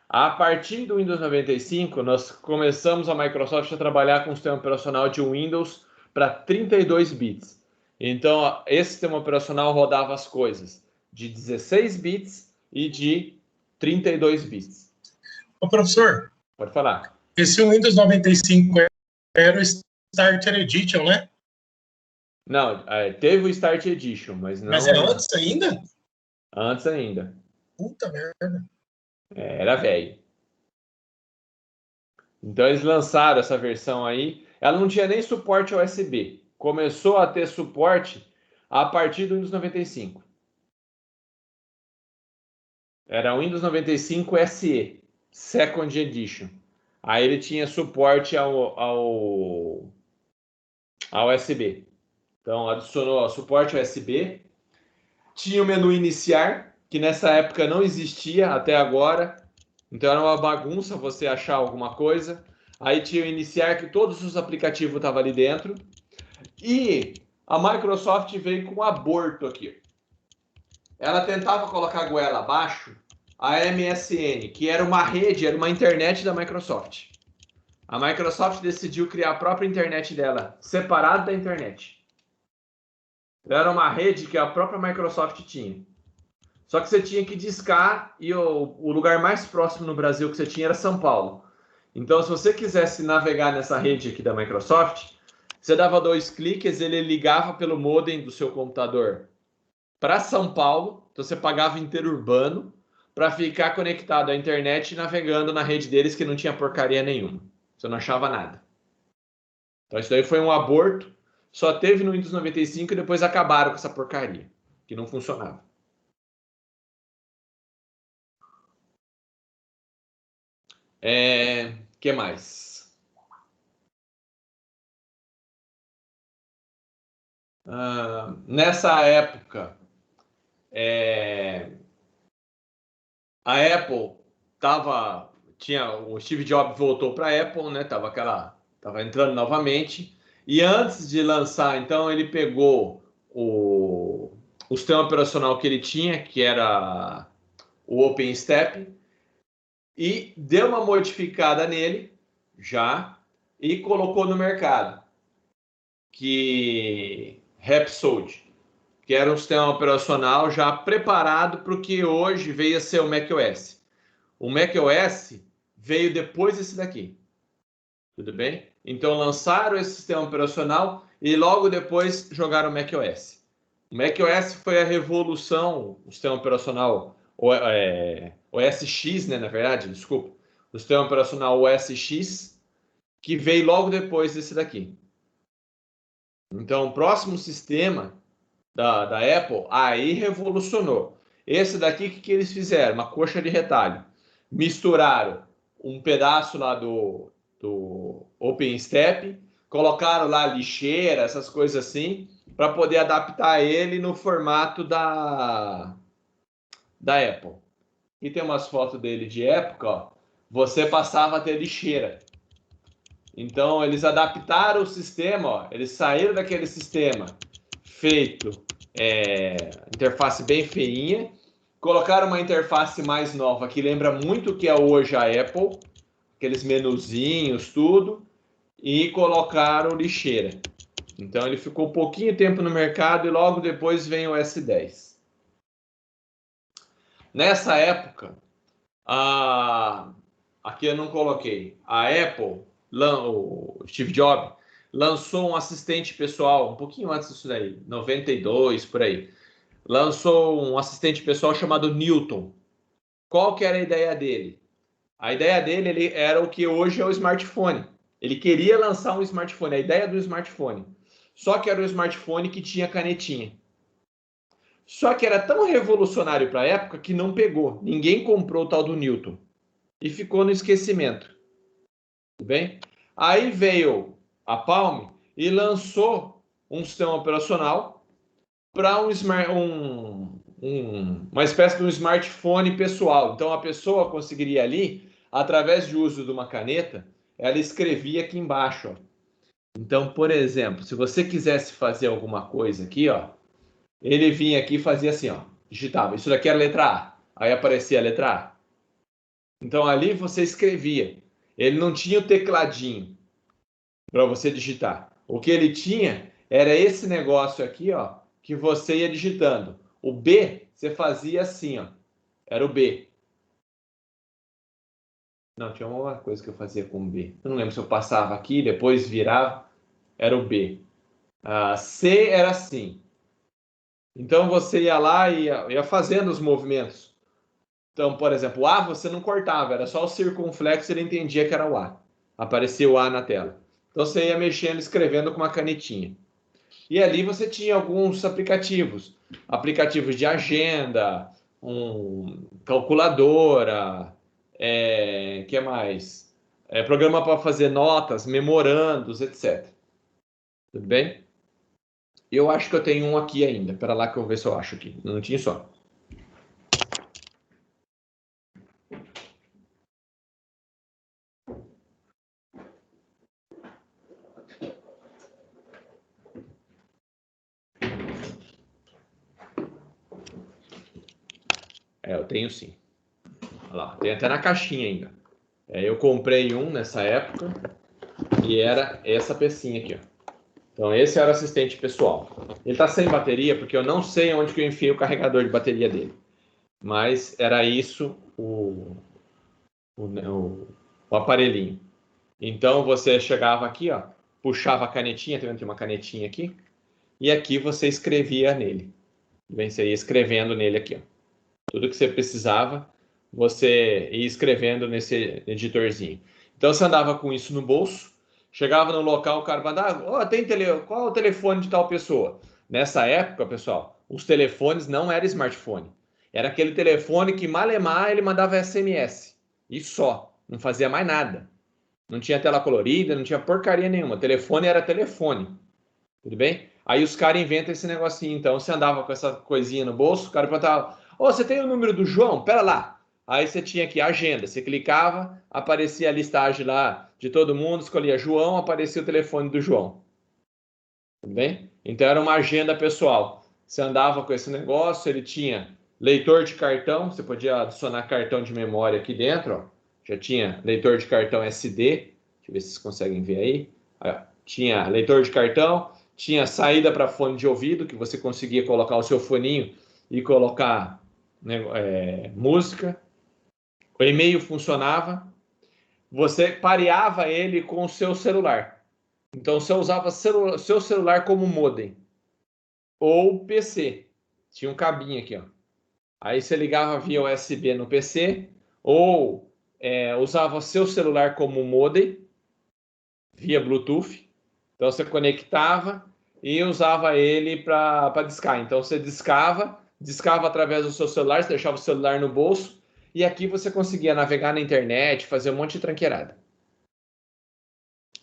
A partir do Windows 95, nós começamos a Microsoft a trabalhar com o sistema operacional de Windows para 32 bits. Então, esse sistema operacional rodava as coisas de 16 bits e de 32 bits. Ô, professor. Pode falar. Esse Windows 95 era o Starter Edition, né? Não, teve o Start Edition, mas não... Mas era antes ainda? Antes ainda. Puta merda. Era velho. Então eles lançaram essa versão aí. Ela não tinha nem suporte USB. Começou a ter suporte a partir do Windows 95. Era o Windows 95 SE, Second Edition. Aí ele tinha suporte ao USB. Então adicionou suporte USB. Tinha o menu iniciar, que nessa época não existia até agora. Então era uma bagunça você achar alguma coisa. Aí tinha o iniciar, que todos os aplicativos estavam ali dentro. E a Microsoft veio com um aborto aqui. Ela tentava colocar a goela abaixo a MSN, que era uma rede, era uma internet da Microsoft. A Microsoft decidiu criar a própria internet dela, separada da internet. Era uma rede que a própria Microsoft tinha. Só que você tinha que discar e o lugar mais próximo no Brasil que você tinha era São Paulo. Então, se você quisesse navegar nessa rede aqui da Microsoft, você dava 2 cliques, ele ligava pelo modem do seu computador para São Paulo. Então, você pagava interurbano para ficar conectado à internet e navegando na rede deles, que não tinha porcaria nenhuma. Você não achava nada. Então, isso daí foi um aborto. Só teve no Windows 95 e depois acabaram com essa porcaria, que não funcionava. Que mais? Nessa época, a Apple o Steve Jobs voltou para a Apple, né? Tava entrando novamente. E antes de lançar, então, ele pegou o sistema operacional que ele tinha, que era o OpenStep, e deu uma modificada nele já e colocou no mercado, que Rhapsody, que era um sistema operacional já preparado para o que hoje veio a ser o macOS. O macOS veio depois desse daqui. Tudo bem? Então lançaram esse sistema operacional e logo depois jogaram o macOS. O macOS foi a revolução, o sistema operacional OS X, né, na verdade, desculpa. O sistema operacional OS X, que veio logo depois desse daqui. Então, o próximo sistema da Apple, aí revolucionou. Esse daqui, o que eles fizeram? Uma coxa de retalho. Misturaram um pedaço lá do OpenStep, colocaram lá lixeira, essas coisas assim, para poder adaptar ele no formato da Apple. E tem umas fotos dele de época, ó. Você passava a ter lixeira. Então, eles adaptaram o sistema, ó. Eles saíram daquele sistema feito interface bem feinha, colocaram uma interface mais nova que lembra muito o que é hoje a Apple, aqueles menuzinhos, tudo, e colocaram lixeira. Então ele ficou um pouquinho tempo no mercado e logo depois vem o S10. Nessa época, aqui eu não coloquei, a Apple, o Steve Jobs, lançou um assistente pessoal, um pouquinho antes disso daí, 92, por aí. Lançou um assistente pessoal chamado Newton. Qual que era a ideia dele? A ideia dele era o que hoje é o smartphone. Ele queria lançar um smartphone, a ideia do smartphone. Só que era um smartphone que tinha canetinha. Só que era tão revolucionário para a época que não pegou. Ninguém comprou o tal do Newton. E ficou no esquecimento. Tudo bem? Aí veio a Palm e lançou um sistema operacional para uma espécie de um smartphone pessoal. Então a pessoa conseguiria ali, através de uso de uma caneta, ela escrevia aqui embaixo, ó. Então, por exemplo, se você quisesse fazer alguma coisa aqui, ó, ele vinha aqui e fazia assim, ó, digitava. Isso daqui era a letra A. Aí aparecia a letra A. Então, ali você escrevia. Ele não tinha o tecladinho para você digitar. O que ele tinha era esse negócio aqui, ó, que você ia digitando. O B, você fazia assim, ó. Era o B. Não, tinha uma coisa que eu fazia com o B. Eu não lembro se eu passava aqui, depois virava. Era o B. A C era assim. Então você ia lá e ia fazendo os movimentos. Então, por exemplo, o A você não cortava, era só o circunflexo, ele entendia que era o A. Aparecia o A na tela. Então você ia mexendo, escrevendo com uma canetinha. E ali você tinha alguns aplicativos. Aplicativos de agenda, calculadora, que mais? Programa para fazer notas, memorandos, etc. Tudo bem? Eu acho que eu tenho um aqui ainda. Espera lá que eu vou ver se eu acho aqui. Não tinha só. Eu tenho sim. Olha lá, tem até na caixinha ainda. Eu comprei um nessa época e era essa pecinha aqui, ó. Então esse era o assistente pessoal. Ele está sem bateria porque eu não sei onde que eu enfiei o carregador de bateria dele. Mas era isso o aparelhinho. Então você chegava aqui, ó, puxava a canetinha, tem uma canetinha aqui, e aqui você escrevia nele. Você ia escrevendo nele aqui, ó. Tudo que você precisava, você ia escrevendo nesse editorzinho. Então você andava com isso no bolso, chegava no local, o cara mandava, qual é o telefone de tal pessoa? Nessa época, pessoal, os telefones não eram smartphone. Era aquele telefone que malemar ele mandava SMS. E só, não fazia mais nada. Não tinha tela colorida, não tinha porcaria nenhuma. Telefone era telefone. Tudo bem? Aí os caras inventam esse negocinho. Então você andava com essa coisinha no bolso, o cara perguntava: você tem o número do João? Pera lá. Aí você tinha aqui a agenda. Você clicava, aparecia a listagem lá de todo mundo, escolhia João, aparecia o telefone do João. Tudo bem? Então era uma agenda pessoal. Você andava com esse negócio, ele tinha leitor de cartão, você podia adicionar cartão de memória aqui dentro, ó. Já tinha leitor de cartão SD, deixa eu ver se vocês conseguem ver aí. Tinha leitor de cartão, tinha saída para fone de ouvido, que você conseguia colocar o seu foninho e colocar, né, música. O e-mail funcionava. Você pareava ele com o seu celular. Então você usava seu celular como modem. Ou PC. Tinha um cabinho aqui, ó. Aí você ligava via USB no PC, ou usava seu celular como modem, via Bluetooth. Então você conectava e usava ele para discar. Então você discava através do seu celular, você deixava o celular no bolso, e aqui você conseguia navegar na internet, fazer um monte de tranqueirada.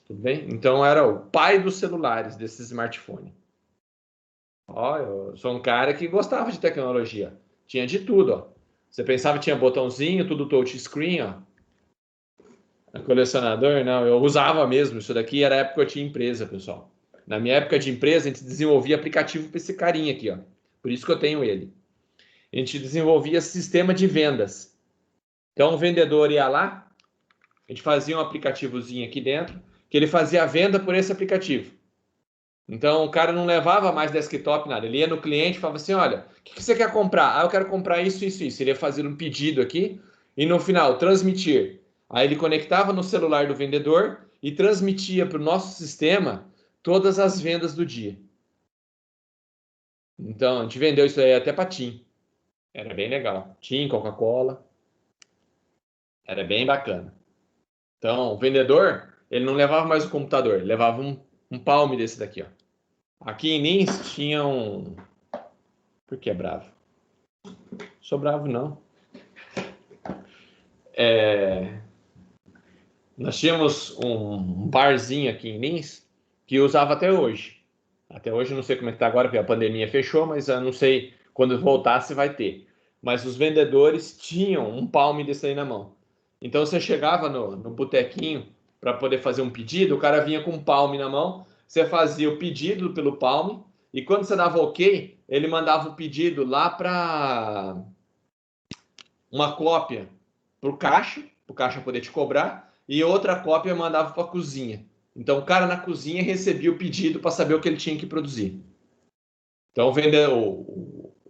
Tudo bem? Então era o pai dos celulares, desse smartphone. Ó, eu sou um cara que gostava de tecnologia. Tinha de tudo, ó. Você pensava que tinha botãozinho, tudo touchscreen, ó. Colecionador, não, eu usava mesmo. Isso daqui era a época que eu tinha empresa, pessoal. Na minha época de empresa, a gente desenvolvia aplicativo para esse carinha aqui, ó. Por isso que eu tenho ele. A gente desenvolvia sistema de vendas. Então o vendedor ia lá, a gente fazia um aplicativozinho aqui dentro, que ele fazia a venda por esse aplicativo. Então o cara não levava mais desktop, nada. Ele ia no cliente e falava assim: olha, o que você quer comprar? Eu quero comprar isso, isso, isso. Ele ia fazer um pedido aqui e no final transmitir. Aí ele conectava no celular do vendedor e transmitia para o nosso sistema todas as vendas do dia. Então a gente vendeu isso aí até para TIM. Era bem legal. TIM, Coca-Cola. Era bem bacana. Então o vendedor, ele não levava mais o computador, ele levava um palme desse daqui, ó. Aqui em Lins tinha um... Por que é bravo? Sou bravo, não. Nós tínhamos um barzinho aqui em Lins que usava até hoje. Até hoje, não sei como é que tá agora, porque a pandemia fechou, mas eu não sei quando voltar se vai ter. Mas os vendedores tinham um palme desse aí na mão. Então você chegava no botequinho para poder fazer um pedido, o cara vinha com um Palm na mão, você fazia o pedido pelo Palm, e quando você dava OK, ele mandava o pedido lá para uma cópia para o caixa poder te cobrar, e outra cópia mandava para a cozinha. Então o cara na cozinha recebia o pedido para saber o que ele tinha que produzir. Então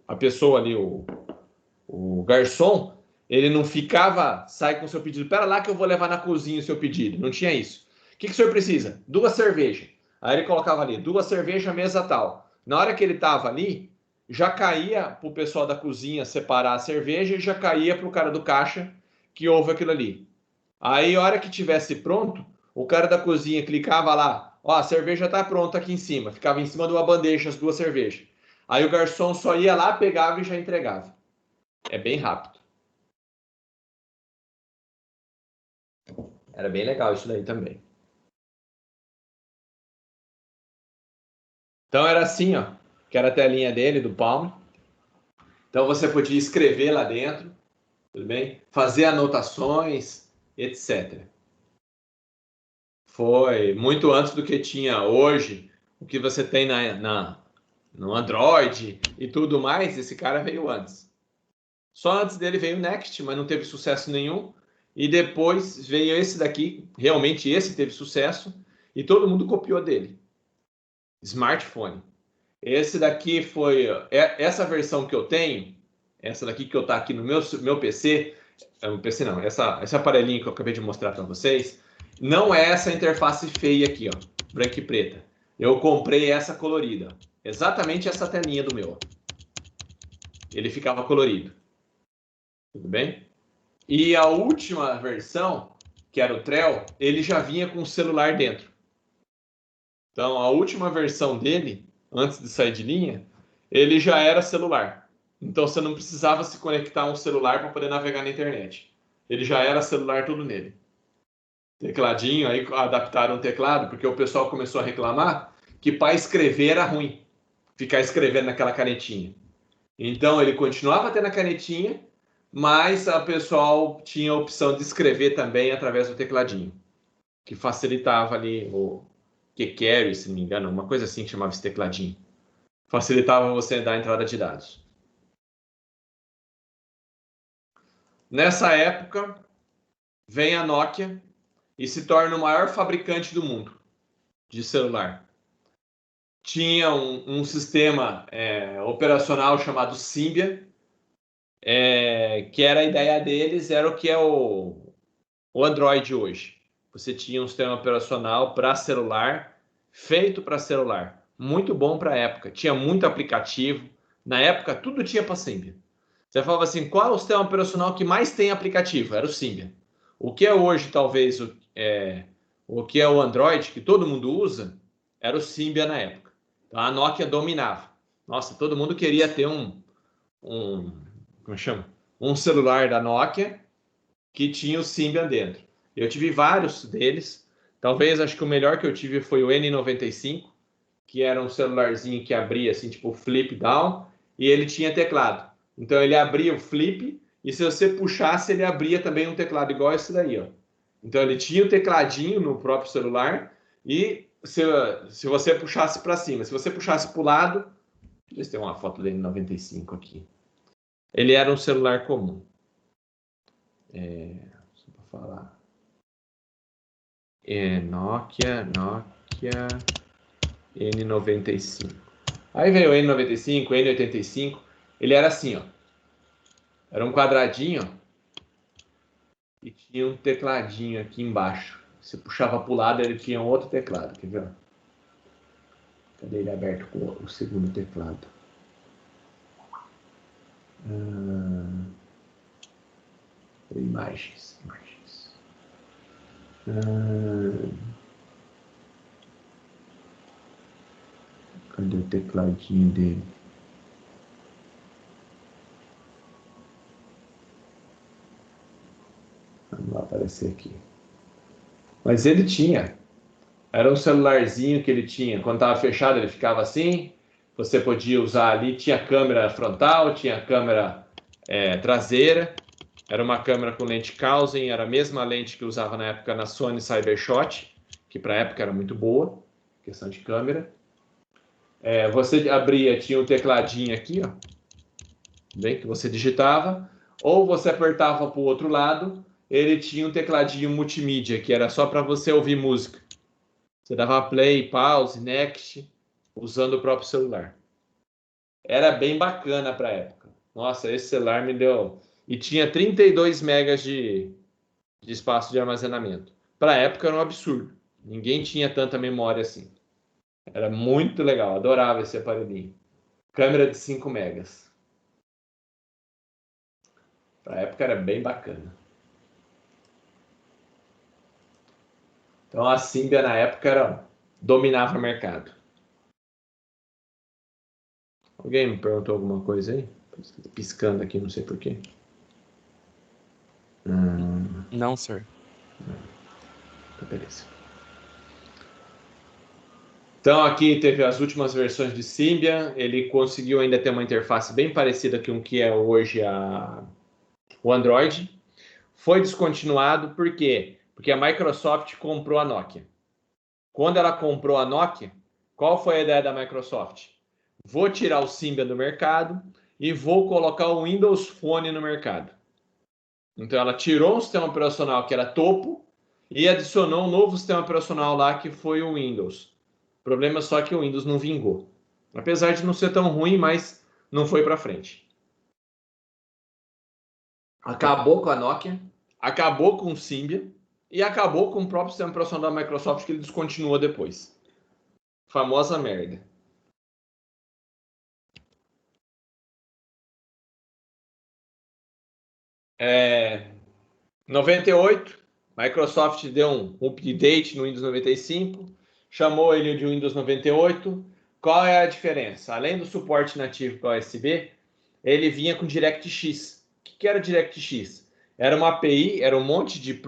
a pessoa ali, o garçom, ele não ficava, sai com o seu pedido, pera lá que eu vou levar na cozinha o seu pedido. Não tinha isso. O que o senhor precisa? 2 cervejas. Aí ele colocava ali, 2 cervejas, mesa tal. Na hora que ele estava ali, já caía para o pessoal da cozinha separar a cerveja e já caía para o cara do caixa que houve aquilo ali. Aí, a hora que tivesse pronto, o cara da cozinha clicava lá, ó, a cerveja está pronta aqui em cima. Ficava em cima de uma bandeja as 2 cervejas. Aí o garçom só ia lá, pegava e já entregava. É bem rápido. Era bem legal isso daí também. Então era assim, ó, que era a telinha dele, do Palm. Então você podia escrever lá dentro, tudo bem? Fazer anotações, etc. Foi muito antes do que tinha hoje, o que você tem no Android e tudo mais, esse cara veio antes. Só antes dele veio o Next, mas não teve sucesso nenhum. E depois veio esse daqui, realmente esse teve sucesso, e todo mundo copiou dele. Smartphone. Esse daqui foi... Essa versão que eu tenho, essa daqui que eu tá aqui no meu PC, PC não, esse aparelhinho que eu acabei de mostrar para vocês, não é essa interface feia aqui, ó, branca e preta. Eu comprei essa colorida, exatamente essa telinha do meu. Ele ficava colorido. Tudo bem? E a última versão, que era o Trell, ele já vinha com o celular dentro. Então, a última versão dele, antes de sair de linha, ele já era celular. Então, você não precisava se conectar a um celular para poder navegar na internet. Ele já era celular tudo nele. Tecladinho, aí adaptaram o teclado, porque o pessoal começou a reclamar que para escrever era ruim, ficar escrevendo naquela canetinha. Então, ele continuava tendo a canetinha, mas o pessoal tinha a opção de escrever também através do tecladinho, que facilitava ali o Keycarry, se não me engano, uma coisa assim que chamava esse tecladinho. Facilitava você dar a entrada de dados. Nessa época, vem a Nokia e se torna o maior fabricante do mundo de celular. Tinha um sistema operacional chamado Symbian, que era a ideia deles, era o que é o Android hoje. Você tinha um sistema operacional para celular, feito para celular. Muito bom para a época. Tinha muito aplicativo. Na época, tudo tinha para Symbian. Você falava assim, qual é o sistema operacional que mais tem aplicativo? Era o Symbian. O que é hoje, talvez, o que é o Android, que todo mundo usa, era o Symbian na época. Então, a Nokia dominava. Nossa, todo mundo queria ter como chama? Um celular da Nokia que tinha o Symbian dentro. Eu tive vários deles. Talvez, acho que o melhor que eu tive foi o N95, que era um celularzinho que abria assim, tipo flip down, e ele tinha teclado. Então ele abria o flip, e se você puxasse, ele abria também um teclado igual esse daí, ó. Então ele tinha o tecladinho no próprio celular, e se você puxasse para cima, se você puxasse para o lado, deixa eu ver se tem uma foto dele 95 aqui. Ele era um celular comum. Só para falar. Nokia N95. Aí veio o N95, N85. Ele era assim, ó. Era um quadradinho, ó, e tinha um tecladinho aqui embaixo. Você puxava para o lado, ele tinha um outro teclado. Quer ver? Cadê ele aberto com o segundo teclado? Imagens. Cadê o tecladinho dele? Não vai aparecer aqui. Mas ele tinha. Era um celularzinho que ele tinha. Quando estava fechado, ele ficava assim. Você podia usar ali. Tinha câmera frontal, tinha câmera traseira. Era uma câmera com lente Cousin, era a mesma lente que eu usava na época na Sony Cybershot, que para a época era muito boa, questão de câmera. Você abria, tinha o tecladinho aqui, ó, bem, que você digitava, ou você apertava para o outro lado, ele tinha um tecladinho multimídia, que era só para você ouvir música. Você dava play, pause, next, usando o próprio celular. Era bem bacana para a época. Nossa, esse celular me deu... E tinha 32 megas de espaço de armazenamento. Para a época era um absurdo. Ninguém tinha tanta memória assim. Era muito legal, adorava esse aparelhinho. Câmera de 5 megas. Para a época era bem bacana. Então a Symbian na época dominava o mercado. Alguém me perguntou alguma coisa aí? Piscando aqui, não sei porquê. Não, sir. Então, beleza. Então aqui teve as últimas versões de Symbian. Ele conseguiu ainda ter uma interface bem parecida com o que é hoje o Android. Foi descontinuado, por quê? Porque a Microsoft comprou a Nokia. Quando ela comprou a Nokia, qual foi a ideia da Microsoft? Vou tirar o Symbian do mercado e vou colocar o Windows Phone no mercado. Então ela tirou um sistema operacional que era topo e adicionou um novo sistema operacional lá que foi o Windows. O problema é só que o Windows não vingou. Apesar de não ser tão ruim, mas não foi para frente. Acabou com a Nokia, acabou com o Symbian e acabou com o próprio sistema operacional da Microsoft que ele descontinuou depois. Famosa merda. Em 98, Microsoft deu um update no Windows 95, chamou ele de Windows 98. Qual é a diferença? Além do suporte nativo para USB, ele vinha com DirectX. O que era DirectX? Era uma API, era um monte de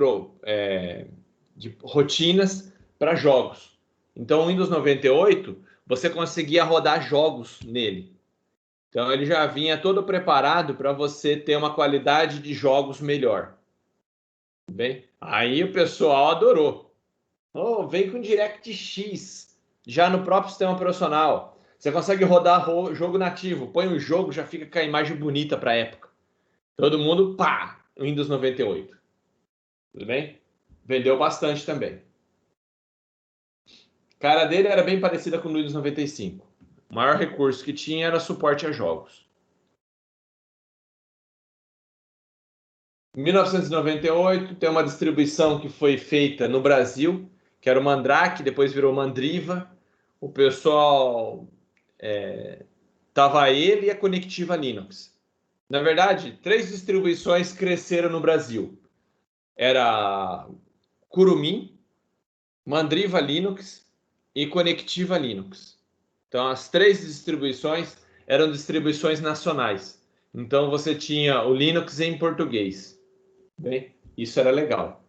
rotinas para jogos. Então, o Windows 98, você conseguia rodar jogos nele. Então, ele já vinha todo preparado para você ter uma qualidade de jogos melhor. Bem, aí o pessoal adorou. Oh, vem com DirectX, já no próprio sistema operacional. Você consegue rodar jogo nativo, põe o jogo, já fica com a imagem bonita para a época. Todo mundo, pá, Windows 98. Tudo bem? Vendeu bastante também. A cara dele era bem parecida com o Windows 95. O maior recurso que tinha era suporte a jogos. Em 1998, tem uma distribuição que foi feita no Brasil, que era o Mandrake, depois virou Mandriva. O pessoal tava ele e a Conectiva Linux. Na verdade, 3 distribuições cresceram no Brasil. Era Kurumin, Mandriva Linux e Conectiva Linux. Então, as 3 distribuições eram distribuições nacionais. Então, você tinha o Linux em português. Bem, isso era legal.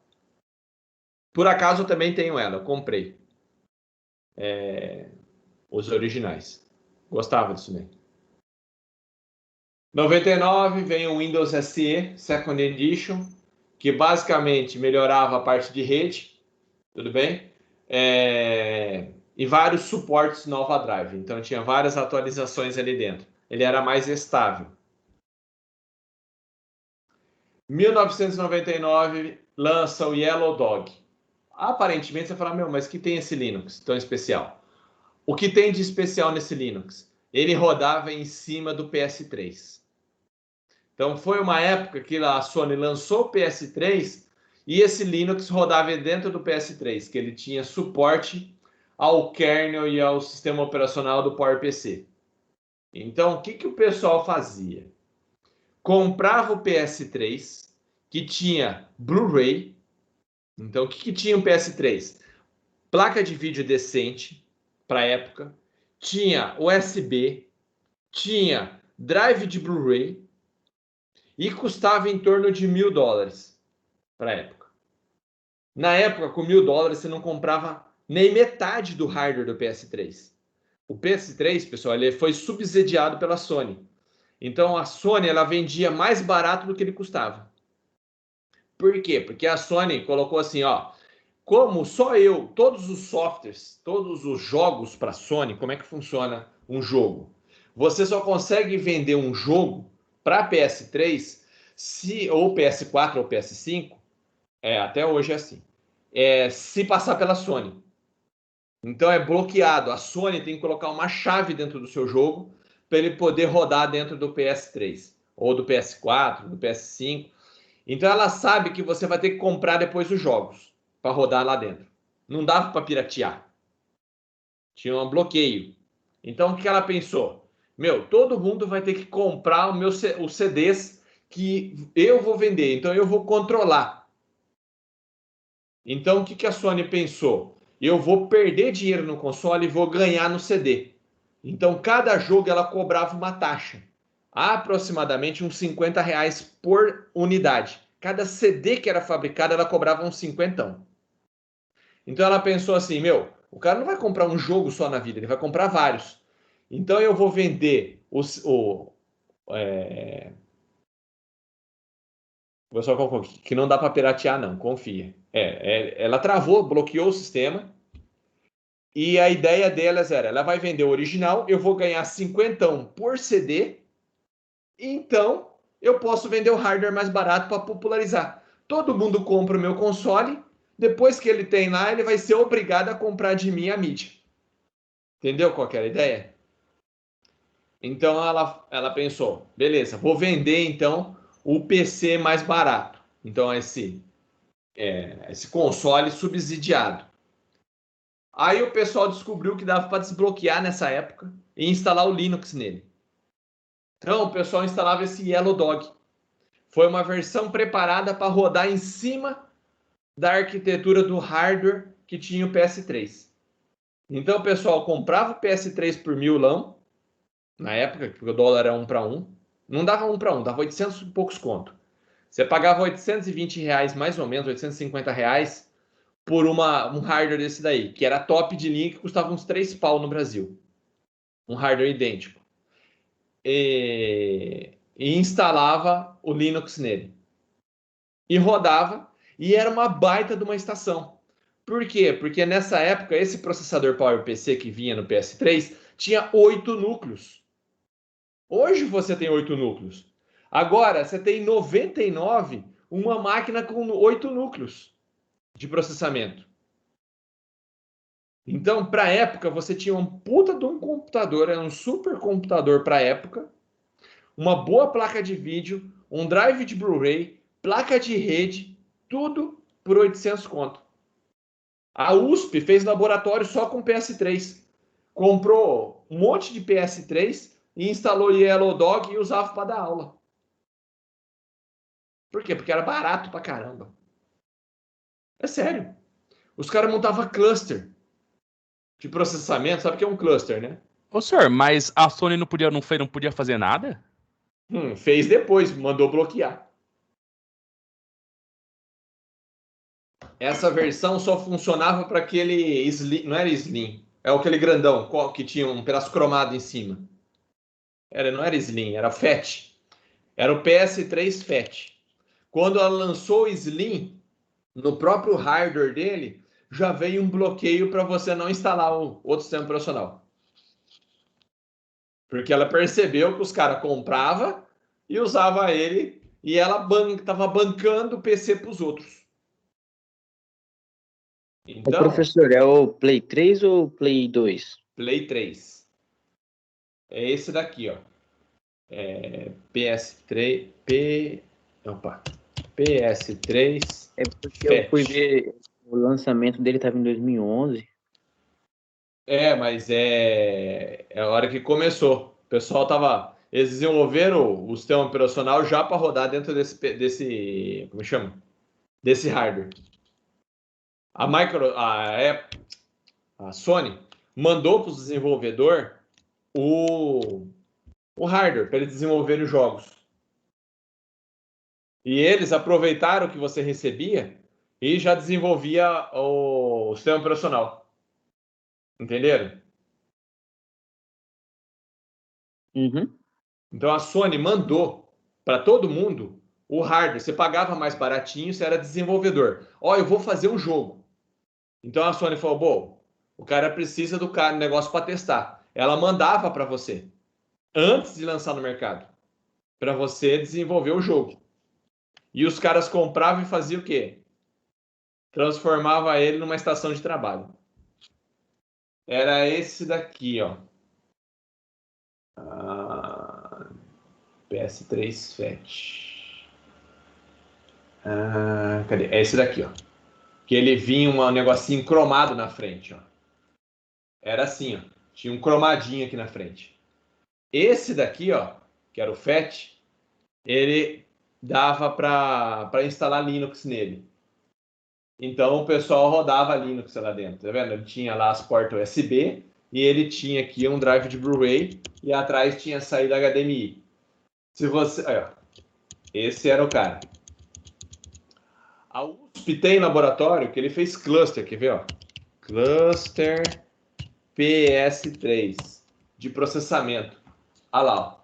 Por acaso, eu também tenho ela. Eu comprei. Os originais. Gostava disso daí. 99 vem o Windows SE Second Edition, que basicamente melhorava a parte de rede, tudo bem? E vários suportes Nova Drive. Então tinha várias atualizações ali dentro. Ele era mais estável. 1999 lança o Yellow Dog. Aparentemente você fala, mas que tem esse Linux tão especial? O que tem de especial nesse Linux? Ele rodava em cima do PS3. Então foi uma época que a Sony lançou o PS3 e esse Linux rodava dentro do PS3, que ele tinha suporte ao kernel e ao sistema operacional do PowerPC. Então o que o pessoal fazia? Comprava o PS3, que tinha Blu-ray. Então o que tinha o PS3? Placa de vídeo decente para a época, tinha USB, tinha drive de Blu-ray e custava em torno de $1.000 para a época. Na época, com $1.000, você não comprava nem metade do hardware do PS3. O PS3, pessoal, ele foi subsidiado pela Sony. Então, a Sony ela vendia mais barato do que ele custava. Por quê? Porque a Sony colocou assim, ó, como só eu, todos os softwares, todos os jogos para Sony, como é que funciona um jogo? Você só consegue vender um jogo para PS3 ou PS4 ou PS5, até hoje é assim, se passar pela Sony. Então é bloqueado. A Sony tem que colocar uma chave dentro do seu jogo para ele poder rodar dentro do PS3 ou do PS4, do PS5. Então ela sabe que você vai ter que comprar depois os jogos para rodar lá dentro. Não dava para piratear. Tinha um bloqueio. Então o que ela pensou? Meu, todo mundo vai ter que comprar os CDs que eu vou vender. Então eu vou controlar. Então o que a Sony pensou? Eu vou perder dinheiro no console e vou ganhar no CD. Então cada jogo ela cobrava uma taxa. Aproximadamente uns R$ 50 por unidade. Cada CD que era fabricado, ela cobrava uns 50. Então ela pensou assim, meu, o cara não vai comprar um jogo só na vida, ele vai comprar vários. Então eu vou vender vou só que não dá para piratear não, confia. Ela travou, bloqueou o sistema. E a ideia delas era, ela vai vender o original, eu vou ganhar 50 por CD. Então eu posso vender o hardware mais barato para popularizar. Todo mundo compra o meu console, depois que ele tem lá, ele vai ser obrigado a comprar de mim a mídia. Entendeu qual que era a ideia? Então ela pensou, beleza, vou vender então o PC mais barato. Então esse console subsidiado. Aí o pessoal descobriu que dava para desbloquear nessa época e instalar o Linux nele. Então o pessoal instalava esse Yellow Dog. Foi uma versão preparada para rodar em cima da arquitetura do hardware que tinha o PS3. Então o pessoal comprava o PS3 por milão, na época, porque o dólar era 1 para 1. Não dava 1 para 1, dava 800 e poucos conto. Você pagava R$ 820, mais ou menos, R$ 850, por um hardware desse daí, que era top de linha, que custava uns 3 pau no Brasil. Um hardware idêntico. E instalava o Linux nele. E rodava, e era uma baita de uma estação. Por quê? Porque nessa época, esse processador PowerPC que vinha no PS3 tinha 8 núcleos. Hoje você tem 8 núcleos. Agora, você tem 99, uma máquina com 8 núcleos de processamento. Então, para a época, você tinha um puta de um computador, era um super computador para a época, uma boa placa de vídeo, um drive de Blu-ray, placa de rede, tudo por 800 conto. A USP fez laboratório só com PS3. Comprou um monte de PS3 e instalou Yellow Dog e usava para dar aula. Por quê? Porque era barato pra caramba. É sério. Os caras montavam cluster de processamento. Sabe o que é um cluster, né? Ô, senhor, mas a Sony não podia fazer nada? Fez depois, mandou bloquear. Essa versão só funcionava para aquele Slim, não era Slim, é aquele grandão que tinha um pedaço cromado em cima. Não era Slim, era Fat. Era o PS3 Fat. Quando ela lançou o Slim, no próprio hardware dele, já veio um bloqueio para você não instalar o outro sistema operacional. Porque ela percebeu que os caras compravam e usavam ele e ela estava bancando o PC para os outros. Então, professor, é o Play 3 ou o Play 2? Play 3. É esse daqui, ó. PS3. PS3. É porque eu fui ver o lançamento dele, estava em 2011. Mas é a hora que começou. O pessoal tava. Eles desenvolveram o sistema operacional já para rodar dentro desse. Como chama? Desse hardware. A Sony mandou para os desenvolvedores o hardware para eles desenvolverem os jogos. E eles aproveitaram o que você recebia e já desenvolvia o sistema operacional. Entenderam? Uhum. Então a Sony mandou para todo mundo o hardware, você pagava mais baratinho, você era desenvolvedor. Ó, eu vou fazer um jogo. Então a Sony falou, bom, o cara precisa do negócio para testar. Ela mandava para você, antes de lançar no mercado, para você desenvolver o jogo. E os caras compravam e faziam o quê? Transformava ele numa estação de trabalho. Era esse daqui, ó. PS3 FAT. Cadê? É esse daqui, ó. Que ele vinha um negocinho cromado na frente, ó. Era assim, ó. Tinha um cromadinho aqui na frente. Esse daqui, ó, que era o FAT, ele dava para instalar Linux nele. Então o pessoal rodava Linux lá dentro, tá vendo? Ele tinha lá as portas USB e ele tinha aqui um drive de Blu-ray e atrás tinha saída HDMI. Se você, ó, esse era o cara. A USP tem laboratório que ele fez cluster, quer ver, ó? Cluster PS3 de processamento. Olha lá, ó.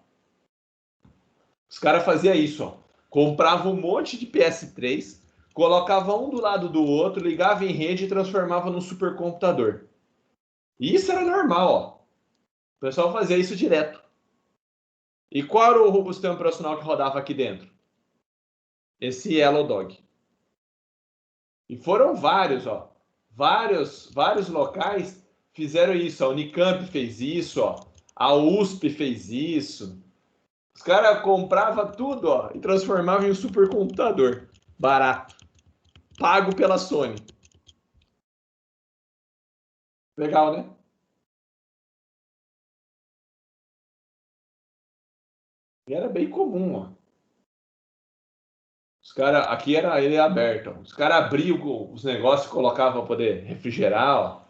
Os caras faziam isso, ó. Compravam um monte de PS3, colocava um do lado do outro, ligava em rede e transformava num supercomputador. E isso era normal, ó. O pessoal fazia isso direto. E qual era o sistema operacional que rodava aqui dentro? Esse Yellow Dog. E foram vários, ó. Vários locais fizeram isso. A Unicamp fez isso, ó. A USP fez isso. Os caras compravam tudo, ó, e transformavam em um supercomputador. Barato. Pago pela Sony. Legal, né? E era bem comum, ó. Os caras, aqui era ele aberto, ó. Os caras abriam os negócios e colocavam para poder refrigerar, ó.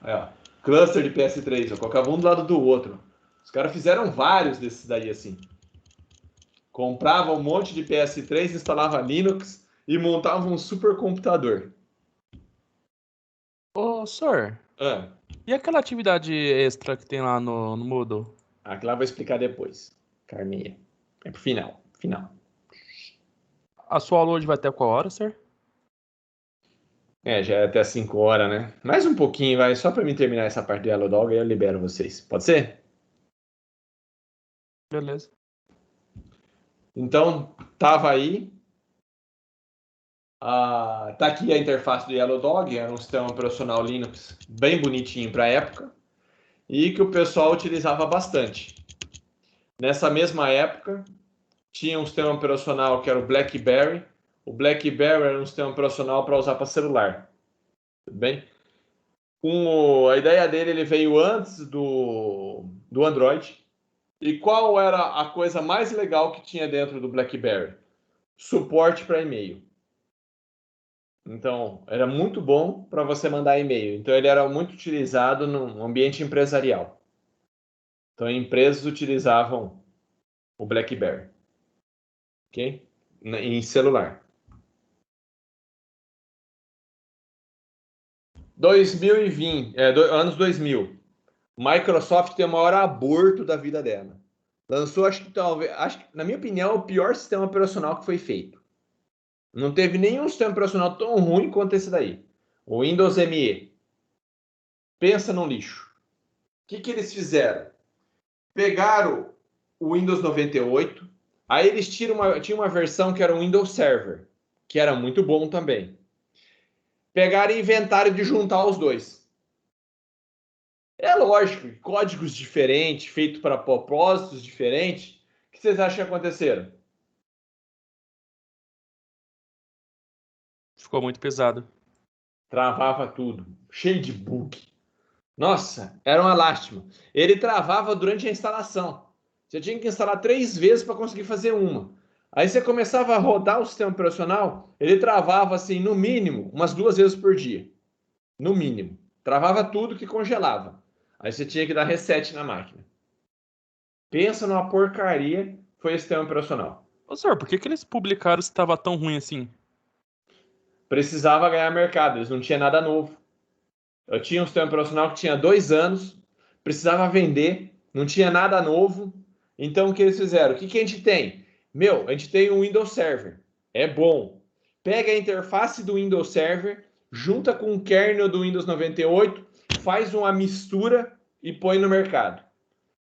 Aí, ó. Cluster de PS3, ó. Colocavam um do lado do outro. Os caras fizeram vários desses daí, assim. Compravam um monte de PS3, instalavam Linux e montavam um supercomputador. Ô, senhor, e aquela atividade extra que tem lá no Moodle? Aqui lá eu vou explicar depois. Carminha. É pro final. A sua aula hoje vai até qual hora, senhor? Já é até 5 horas, né? Mais um pouquinho, vai. Só pra mim terminar essa parte do Yellow Dog, aí eu libero vocês. Pode ser? Beleza. Então, tava aí. Tá aqui a interface do Yellow Dog. Era um sistema operacional Linux bem bonitinho para a época. E que o pessoal utilizava bastante. Nessa mesma época, tinha um sistema operacional que era o BlackBerry. O BlackBerry era um sistema operacional para usar para celular. Tudo bem? A ideia dele, ele veio antes do Android. E qual era a coisa mais legal que tinha dentro do BlackBerry? Suporte para e-mail. Então, era muito bom para você mandar e-mail. Então, ele era muito utilizado no ambiente empresarial. Então, empresas utilizavam o BlackBerry. Ok? Em celular. 2020, anos 2000. Microsoft tem o maior aborto da vida dela. Lançou, acho que na minha opinião, o pior sistema operacional que foi feito. Não teve nenhum sistema operacional tão ruim quanto esse daí. O Windows ME. Pensa num lixo. O que eles fizeram? Pegaram o Windows 98, aí eles tinham uma versão que era o Windows Server, que era muito bom também. Pegaram e inventaram de juntar os dois. É lógico, códigos diferentes, feitos para propósitos diferentes. O que vocês acham que aconteceram? Ficou muito pesado. Travava tudo, cheio de bug. Nossa, era uma lástima. Ele travava durante a instalação. Você tinha que instalar 3 vezes para conseguir fazer uma. Aí você começava a rodar o sistema operacional, ele travava assim, no mínimo, umas 2 vezes por dia. No mínimo. Travava tudo que congelava. Aí você tinha que dar reset na máquina. Pensa numa porcaria foi esse sistema operacional. Ô, senhor, por que eles publicaram se estava tão ruim assim? Precisava ganhar mercado, eles não tinham nada novo. Eu tinha um sistema operacional que tinha 2 anos, precisava vender, não tinha nada novo. Então, o que eles fizeram? O que a gente tem? Meu, a gente tem um Windows Server. É bom. Pega a interface do Windows Server, junta com o kernel do Windows 98, faz uma mistura e põe no mercado.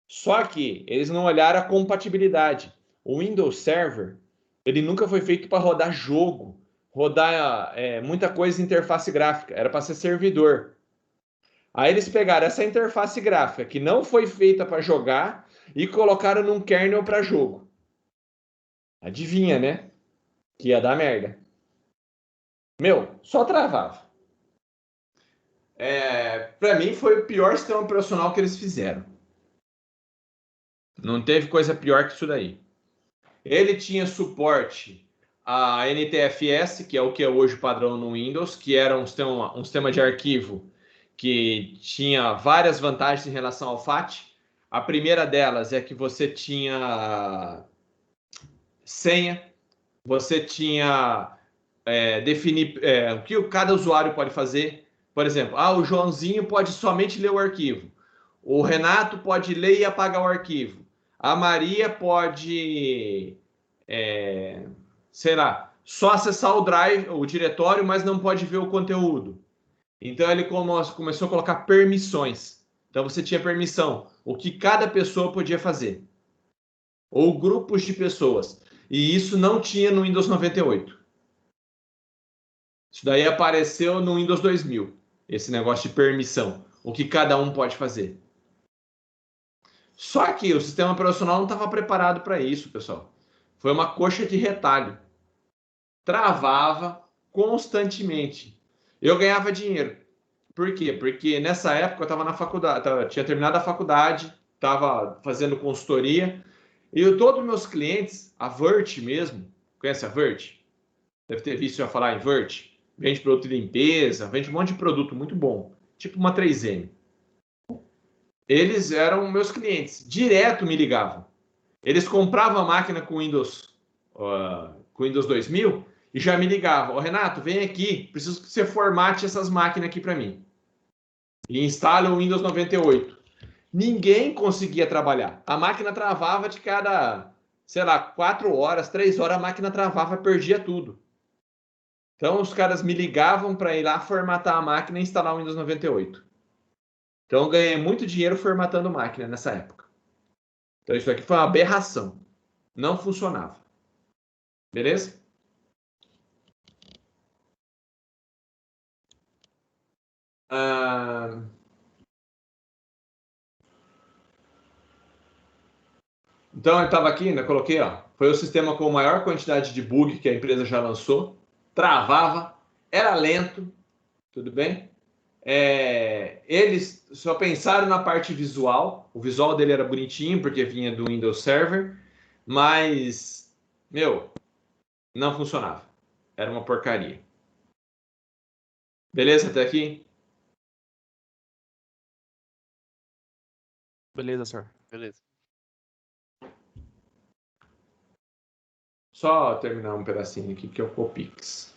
Só que eles não olharam a compatibilidade. O Windows Server, ele nunca foi feito para rodar jogo, rodar muita coisa em interface gráfica. Era para ser servidor. Aí eles pegaram essa interface gráfica, que não foi feita para jogar, e colocaram num kernel para jogo. Adivinha, né? Que ia dar merda. Meu, só travava. Para mim foi o pior sistema operacional que eles fizeram. Não teve coisa pior que isso daí. Ele tinha suporte a NTFS, que é o que é hoje padrão no Windows, que era um sistema de arquivo que tinha várias vantagens em relação ao FAT. A primeira delas é que você tinha senha, você tinha definir o que cada usuário pode fazer. Por exemplo, o Joãozinho pode somente ler o arquivo. O Renato pode ler e apagar o arquivo. A Maria pode, sei lá, só acessar o drive, o diretório, mas não pode ver o conteúdo. Então ele começou a colocar permissões. Então você tinha permissão, o que cada pessoa podia fazer. Ou grupos de pessoas. E isso não tinha no Windows 98. Isso daí apareceu no Windows 2000. Esse negócio de permissão. O que cada um pode fazer. Só que o sistema operacional não estava preparado para isso, pessoal. Foi uma coxa de retalho. Travava constantemente. Eu ganhava dinheiro. Por quê? Porque nessa época eu estava na faculdade, tinha terminado a faculdade, estava fazendo consultoria, e todos os meus clientes, a Vert mesmo, conhece a Vert? Deve ter visto eu falar em Vert. Vende produto de limpeza, vende um monte de produto muito bom, tipo uma 3M. Eles eram meus clientes, direto me ligavam. Eles compravam a máquina com Windows 2000 e já me ligavam. Renato, vem aqui, preciso que você formate essas máquinas aqui para mim. E instale o Windows 98. Ninguém conseguia trabalhar. A máquina travava de cada, sei lá, 4 horas, 3 horas, a máquina travava, perdia tudo. Então os caras me ligavam para ir lá formatar a máquina e instalar o Windows 98. Então eu ganhei muito dinheiro formatando máquina nessa época. Então isso aqui foi uma aberração. Não funcionava. Beleza? Então eu estava aqui, ainda coloquei, foi o sistema com maior quantidade de bug que a empresa já lançou. Travava, era lento, tudo bem? Eles só pensaram na parte visual. O visual dele era bonitinho, porque vinha do Windows Server, mas, não funcionava. Era uma porcaria. Beleza até aqui? Beleza, senhor. Beleza. Só terminar um pedacinho aqui, que é o Copix.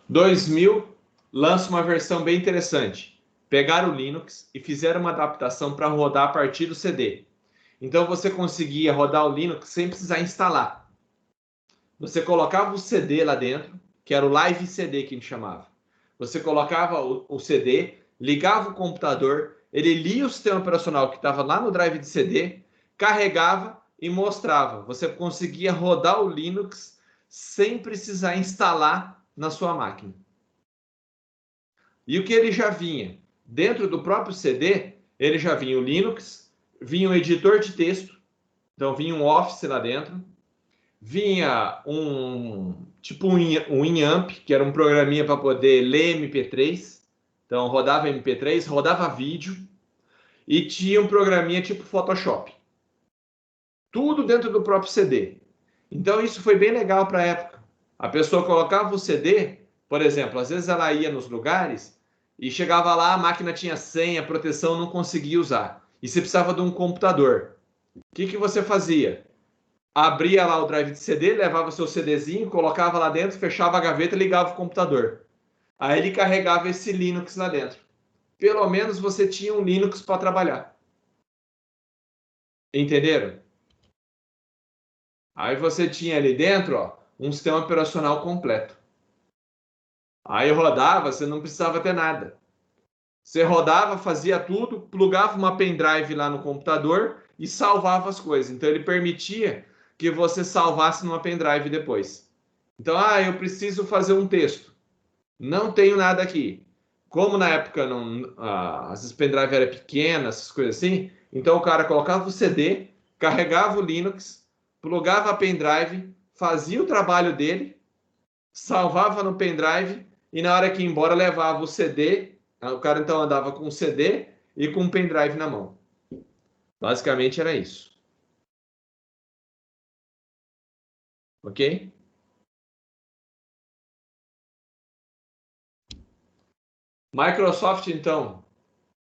2000, lança uma versão bem interessante. Pegaram o Linux e fizeram uma adaptação para rodar a partir do CD. Então você conseguia rodar o Linux sem precisar instalar. Você colocava o CD lá dentro, que era o Live CD que a gente chamava. Você colocava o CD, ligava o computador, ele lia o sistema operacional que estava lá no drive de CD, carregava e mostrava. Você conseguia rodar o Linux sem precisar instalar na sua máquina. E o que ele já vinha? Dentro do próprio CD, ele já vinha o Linux, vinha um editor de texto, então vinha um Office lá dentro, vinha um Winamp, que era um programinha para poder ler MP3, então rodava MP3, rodava vídeo, e tinha um programinha tipo Photoshop. Tudo dentro do próprio CD. Então isso foi bem legal para a época. A pessoa colocava o CD, por exemplo, às vezes ela ia nos lugares e chegava lá, a máquina tinha senha, proteção, não conseguia usar. E você precisava de um computador. O que você fazia? Abria lá o drive de CD, levava o seu CDzinho, colocava lá dentro, fechava a gaveta e ligava o computador. Aí ele carregava esse Linux lá dentro. Pelo menos você tinha um Linux para trabalhar. Entenderam? Aí você tinha ali dentro, ó, um sistema operacional completo. Aí rodava, você não precisava ter nada. Você rodava, fazia tudo, plugava uma pendrive lá no computador e salvava as coisas. Então ele permitia que você salvasse numa pendrive depois. Então, eu preciso fazer um texto. Não tenho nada aqui. Como na época não, as pendrive eram pequenas, essas coisas assim, então o cara colocava o CD, carregava o Linux, plugava a pendrive, fazia o trabalho dele, salvava no pendrive e na hora que ia embora levava o CD. O cara então andava com o CD e com o pendrive na mão. Basicamente era isso. Ok? Microsoft, então,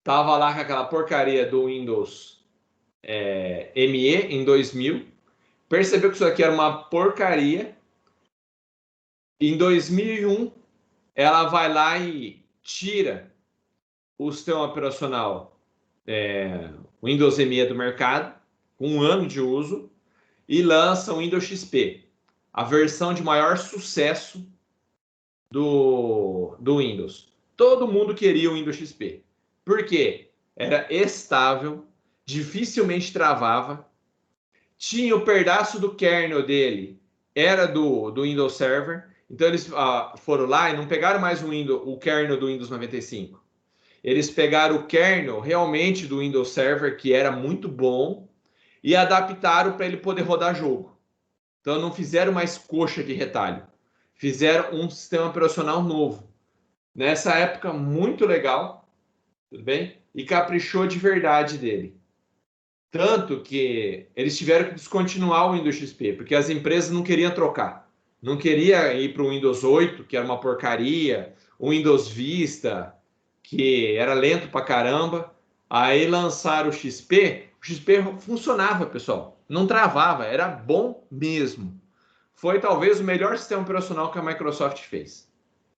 tava lá com aquela porcaria do Windows ME em 2000. Percebeu que isso aqui era uma porcaria. Em 2001, ela vai lá e tira o sistema operacional Windows ME do mercado, com um ano de uso, e lança o Windows XP, a versão de maior sucesso do Windows. Todo mundo queria o Windows XP. Por quê? Era estável, dificilmente travava, tinha o pedaço do kernel dele, era do Windows Server. Então eles foram lá e não pegaram mais o kernel do Windows 95. Eles pegaram o kernel realmente do Windows Server, que era muito bom, e adaptaram para ele poder rodar jogo. Então não fizeram mais coxa de retalho. Fizeram um sistema operacional novo. Nessa época, muito legal, tudo bem? E caprichou de verdade dele. Tanto que eles tiveram que descontinuar o Windows XP, porque as empresas não queriam trocar. Não queria ir para o Windows 8, que era uma porcaria, o Windows Vista, que era lento pra caramba. Aí lançaram o XP funcionava, pessoal. Não travava, era bom mesmo. Foi talvez o melhor sistema operacional que a Microsoft fez.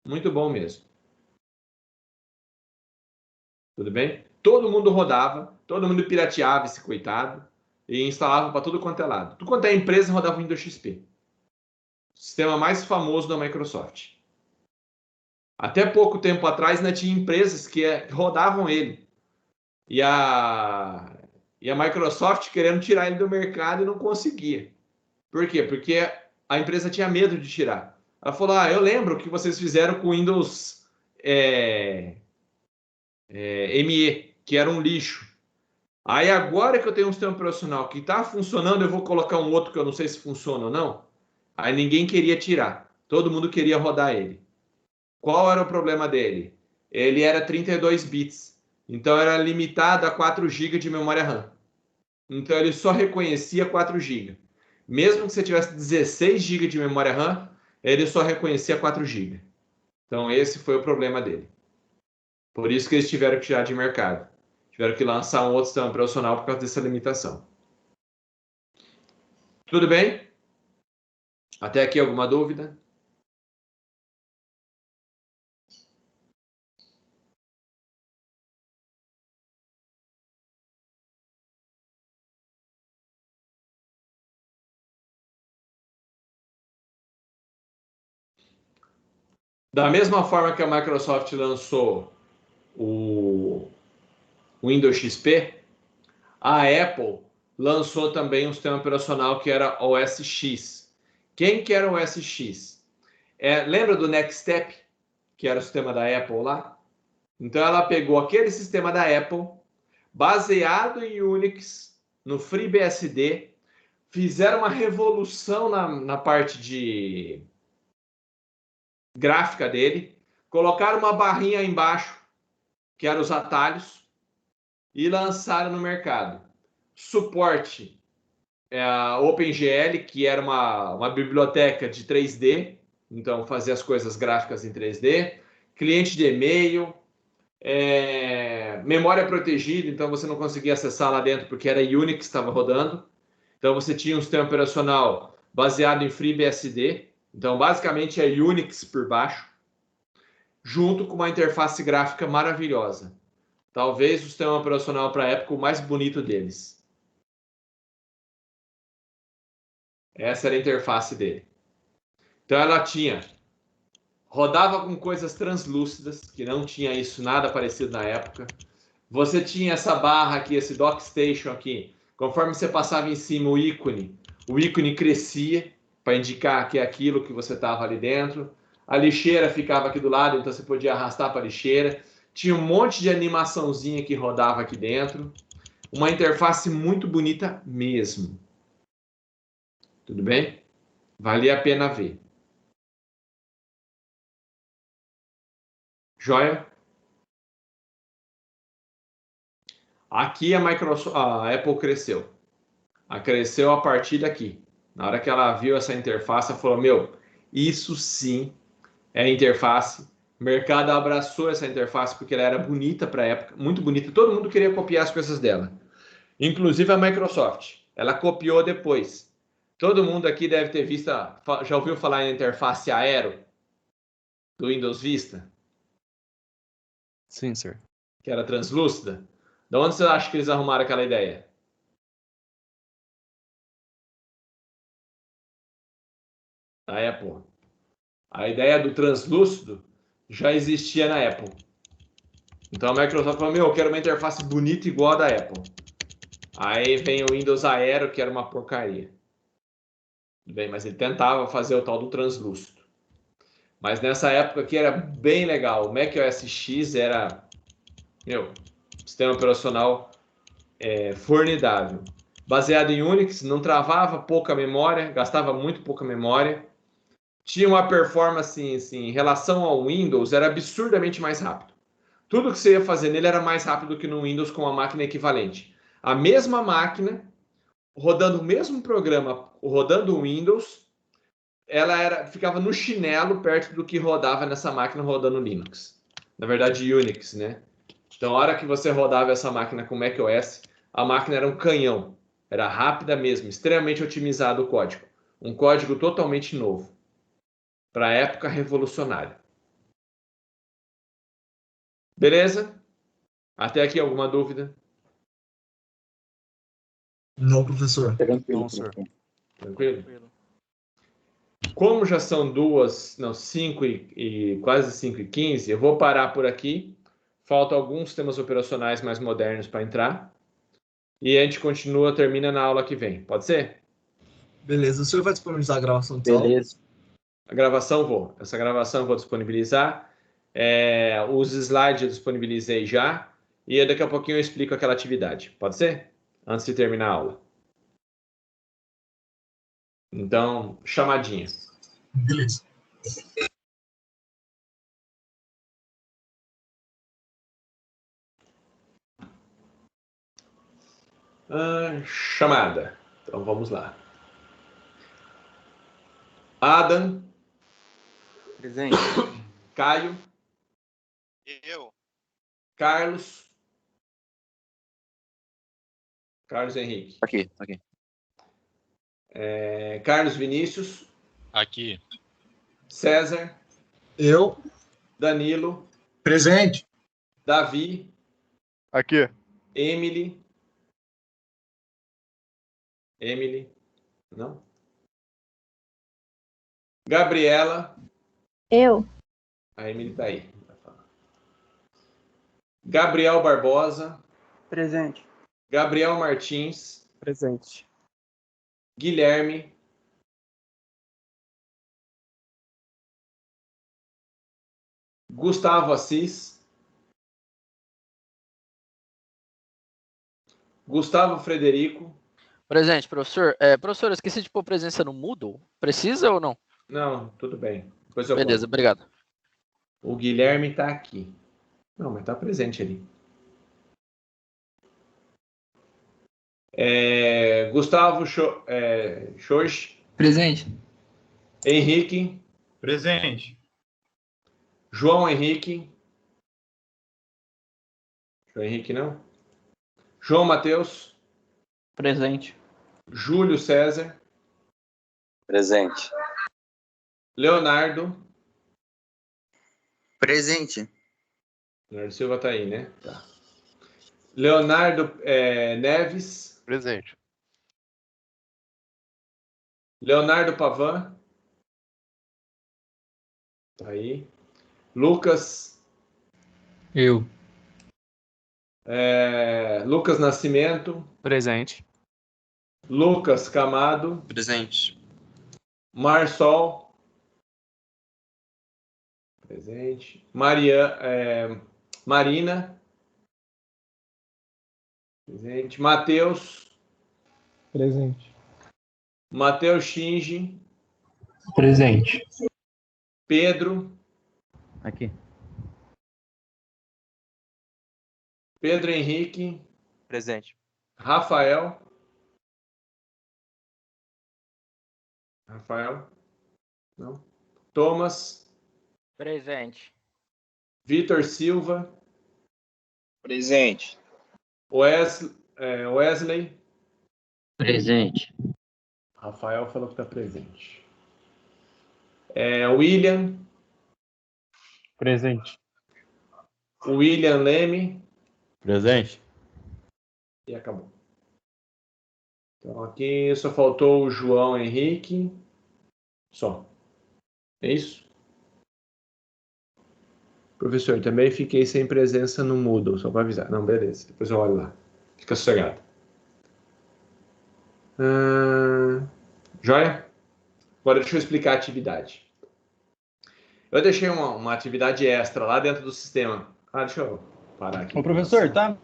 Muito bom mesmo. Tudo bem? Todo mundo rodava, todo mundo pirateava esse coitado e instalava para tudo quanto é lado. Tudo quanto é empresa rodava o Windows XP. O sistema mais famoso da Microsoft. Até pouco tempo atrás ainda tinha empresas que rodavam ele. E a Microsoft querendo tirar ele do mercado e não conseguia. Por quê? Porque a empresa tinha medo de tirar. Ela falou, eu lembro que vocês fizeram com o Windows ME, que era um lixo. Aí agora que eu tenho um sistema operacional que está funcionando, eu vou colocar um outro que eu não sei se funciona ou não. Aí ninguém queria tirar. Todo mundo queria rodar ele. Qual era o problema dele? Ele era 32 bits. Então era limitado a 4 GB de memória RAM. Então ele só reconhecia 4 GB. Mesmo que você tivesse 16 GB de memória RAM, ele só reconhecia 4 GB. Então esse foi o problema dele. Por isso que eles tiveram que tirar de mercado. Tiveram que lançar um outro sistema operacional por causa dessa limitação. Tudo bem? Até aqui alguma dúvida? Da mesma forma que a Microsoft lançou o Windows XP, a Apple lançou também um sistema operacional que era OS X. Quem que era o OS X? Lembra do Next Step, que era o sistema da Apple lá? Então ela pegou aquele sistema da Apple, baseado em Unix, no FreeBSD, fizeram uma revolução na parte de gráfica dele, colocaram uma barrinha embaixo, que eram os atalhos, e lançaram no mercado. Suporte a OpenGL, que era uma biblioteca de 3D, então fazia as coisas gráficas em 3D, cliente de e-mail, memória protegida, então você não conseguia acessar lá dentro porque era Unix que estava rodando. Então você tinha um sistema operacional baseado em FreeBSD, então basicamente é Unix por baixo, junto com uma interface gráfica maravilhosa. Talvez o sistema operacional para a época o mais bonito deles. Essa era a interface dele. Então ela rodava com coisas translúcidas, que não tinha isso, nada parecido na época. Você tinha essa barra aqui, esse dock station aqui. Conforme você passava em cima o ícone crescia para indicar que é aquilo que você estava ali dentro. A lixeira ficava aqui do lado, então você podia arrastar para a lixeira. Tinha um monte de animaçãozinha que rodava aqui dentro. Uma interface muito bonita mesmo. Tudo bem? Valia a pena ver. Joia? Aqui a Apple cresceu. Cresceu a partir daqui. Na hora que ela viu essa interface, ela falou, meu, isso sim é interface. O mercado abraçou essa interface porque ela era bonita para a época, muito bonita. Todo mundo queria copiar as coisas dela. Inclusive a Microsoft. Ela copiou depois. Todo mundo aqui deve ter visto, já ouviu falar em interface Aero do Windows Vista? Sim, senhor. Que era translúcida. De onde você acha que eles arrumaram aquela ideia? Da Apple. A ideia do translúcido já existia na Apple. Então a Microsoft falou, meu, eu quero uma interface bonita igual a da Apple. Aí vem o Windows Aero, que era uma porcaria. Tudo bem, mas ele tentava fazer o tal do translúcido. Mas nessa época aqui era bem legal. O macOS X era, meu, sistema operacional formidável. Baseado em Unix, não travava pouca memória, gastava muito pouca memória. Tinha uma performance, assim, em relação ao Windows, era absurdamente mais rápido. Tudo que você ia fazer nele era mais rápido que no Windows com uma máquina equivalente. A mesma máquina, rodando o mesmo programa, rodando o Windows, ela ficava no chinelo perto do que rodava nessa máquina rodando Linux. Na verdade, Unix, né? Então, a hora que você rodava essa máquina com macOS, a máquina era um canhão. Era rápida mesmo, extremamente otimizado o código. Um código totalmente novo. Para a época revolucionária. Beleza? Até aqui alguma dúvida? Não, professor. Tranquilo, Não, senhor. professor. Tranquilo? Como já são 5 e quase 5:15, eu vou parar por aqui. Faltam alguns sistemas operacionais mais modernos para entrar. E a gente termina na aula que vem. Pode ser? Beleza, o senhor vai disponibilizar a gravação de aula? Beleza. A gravação vou. Essa gravação eu vou disponibilizar. Os slides eu disponibilizei já. E daqui a pouquinho eu explico aquela atividade. Pode ser? Antes de terminar a aula. Então, chamadinha. Beleza. Chamada. Então vamos lá. Adam. Presente. Caio. Eu. Carlos. Carlos Henrique. Aqui. Carlos Vinícius. Aqui. César. Eu. Danilo. Presente. Davi. Aqui. Emily. Não? Gabriela. Eu. A Emily tá aí. Gabriel Barbosa. Presente. Gabriel Martins. Presente. Guilherme. Gustavo Assis. Gustavo Frederico. Presente, professor. Professor, eu esqueci de pôr presença no Moodle. Precisa ou não? Não, tudo bem. Depois eu Beleza, conto. obrigado. O Guilherme está aqui. Não, mas está presente ali. Gustavo Xoxi. Presente. Henrique. Presente. João Henrique. João Henrique não. João Matheus. Presente. Júlio César. Presente. Leonardo. Presente. Leonardo Silva está aí, né? Tá. Leonardo Neves. Presente. Leonardo Pavan. Tá aí. Lucas. Eu. Lucas Nascimento. Presente. Lucas Camado. Presente. Marsol. Presente. Marina. Presente. Matheus. Presente. Matheus Shinji. Presente. Pedro. Aqui. Pedro Henrique. Presente. Rafael. Não. Thomas. Presente. Vitor Silva. Presente. Wesley. Presente. Rafael falou que está presente. William. Presente. William Leme. Presente. E acabou. Então aqui só faltou o João Henrique. Só. É isso? Professor, também fiquei sem presença no Moodle, só para avisar. Não, beleza. Depois eu olho lá. Fica sossegado. Joia? Agora deixa eu explicar a atividade. Eu deixei uma atividade extra lá dentro do sistema. Deixa eu parar aqui. Ô, professor, tá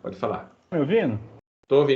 Pode falar. me ouvindo? Tô ouvindo.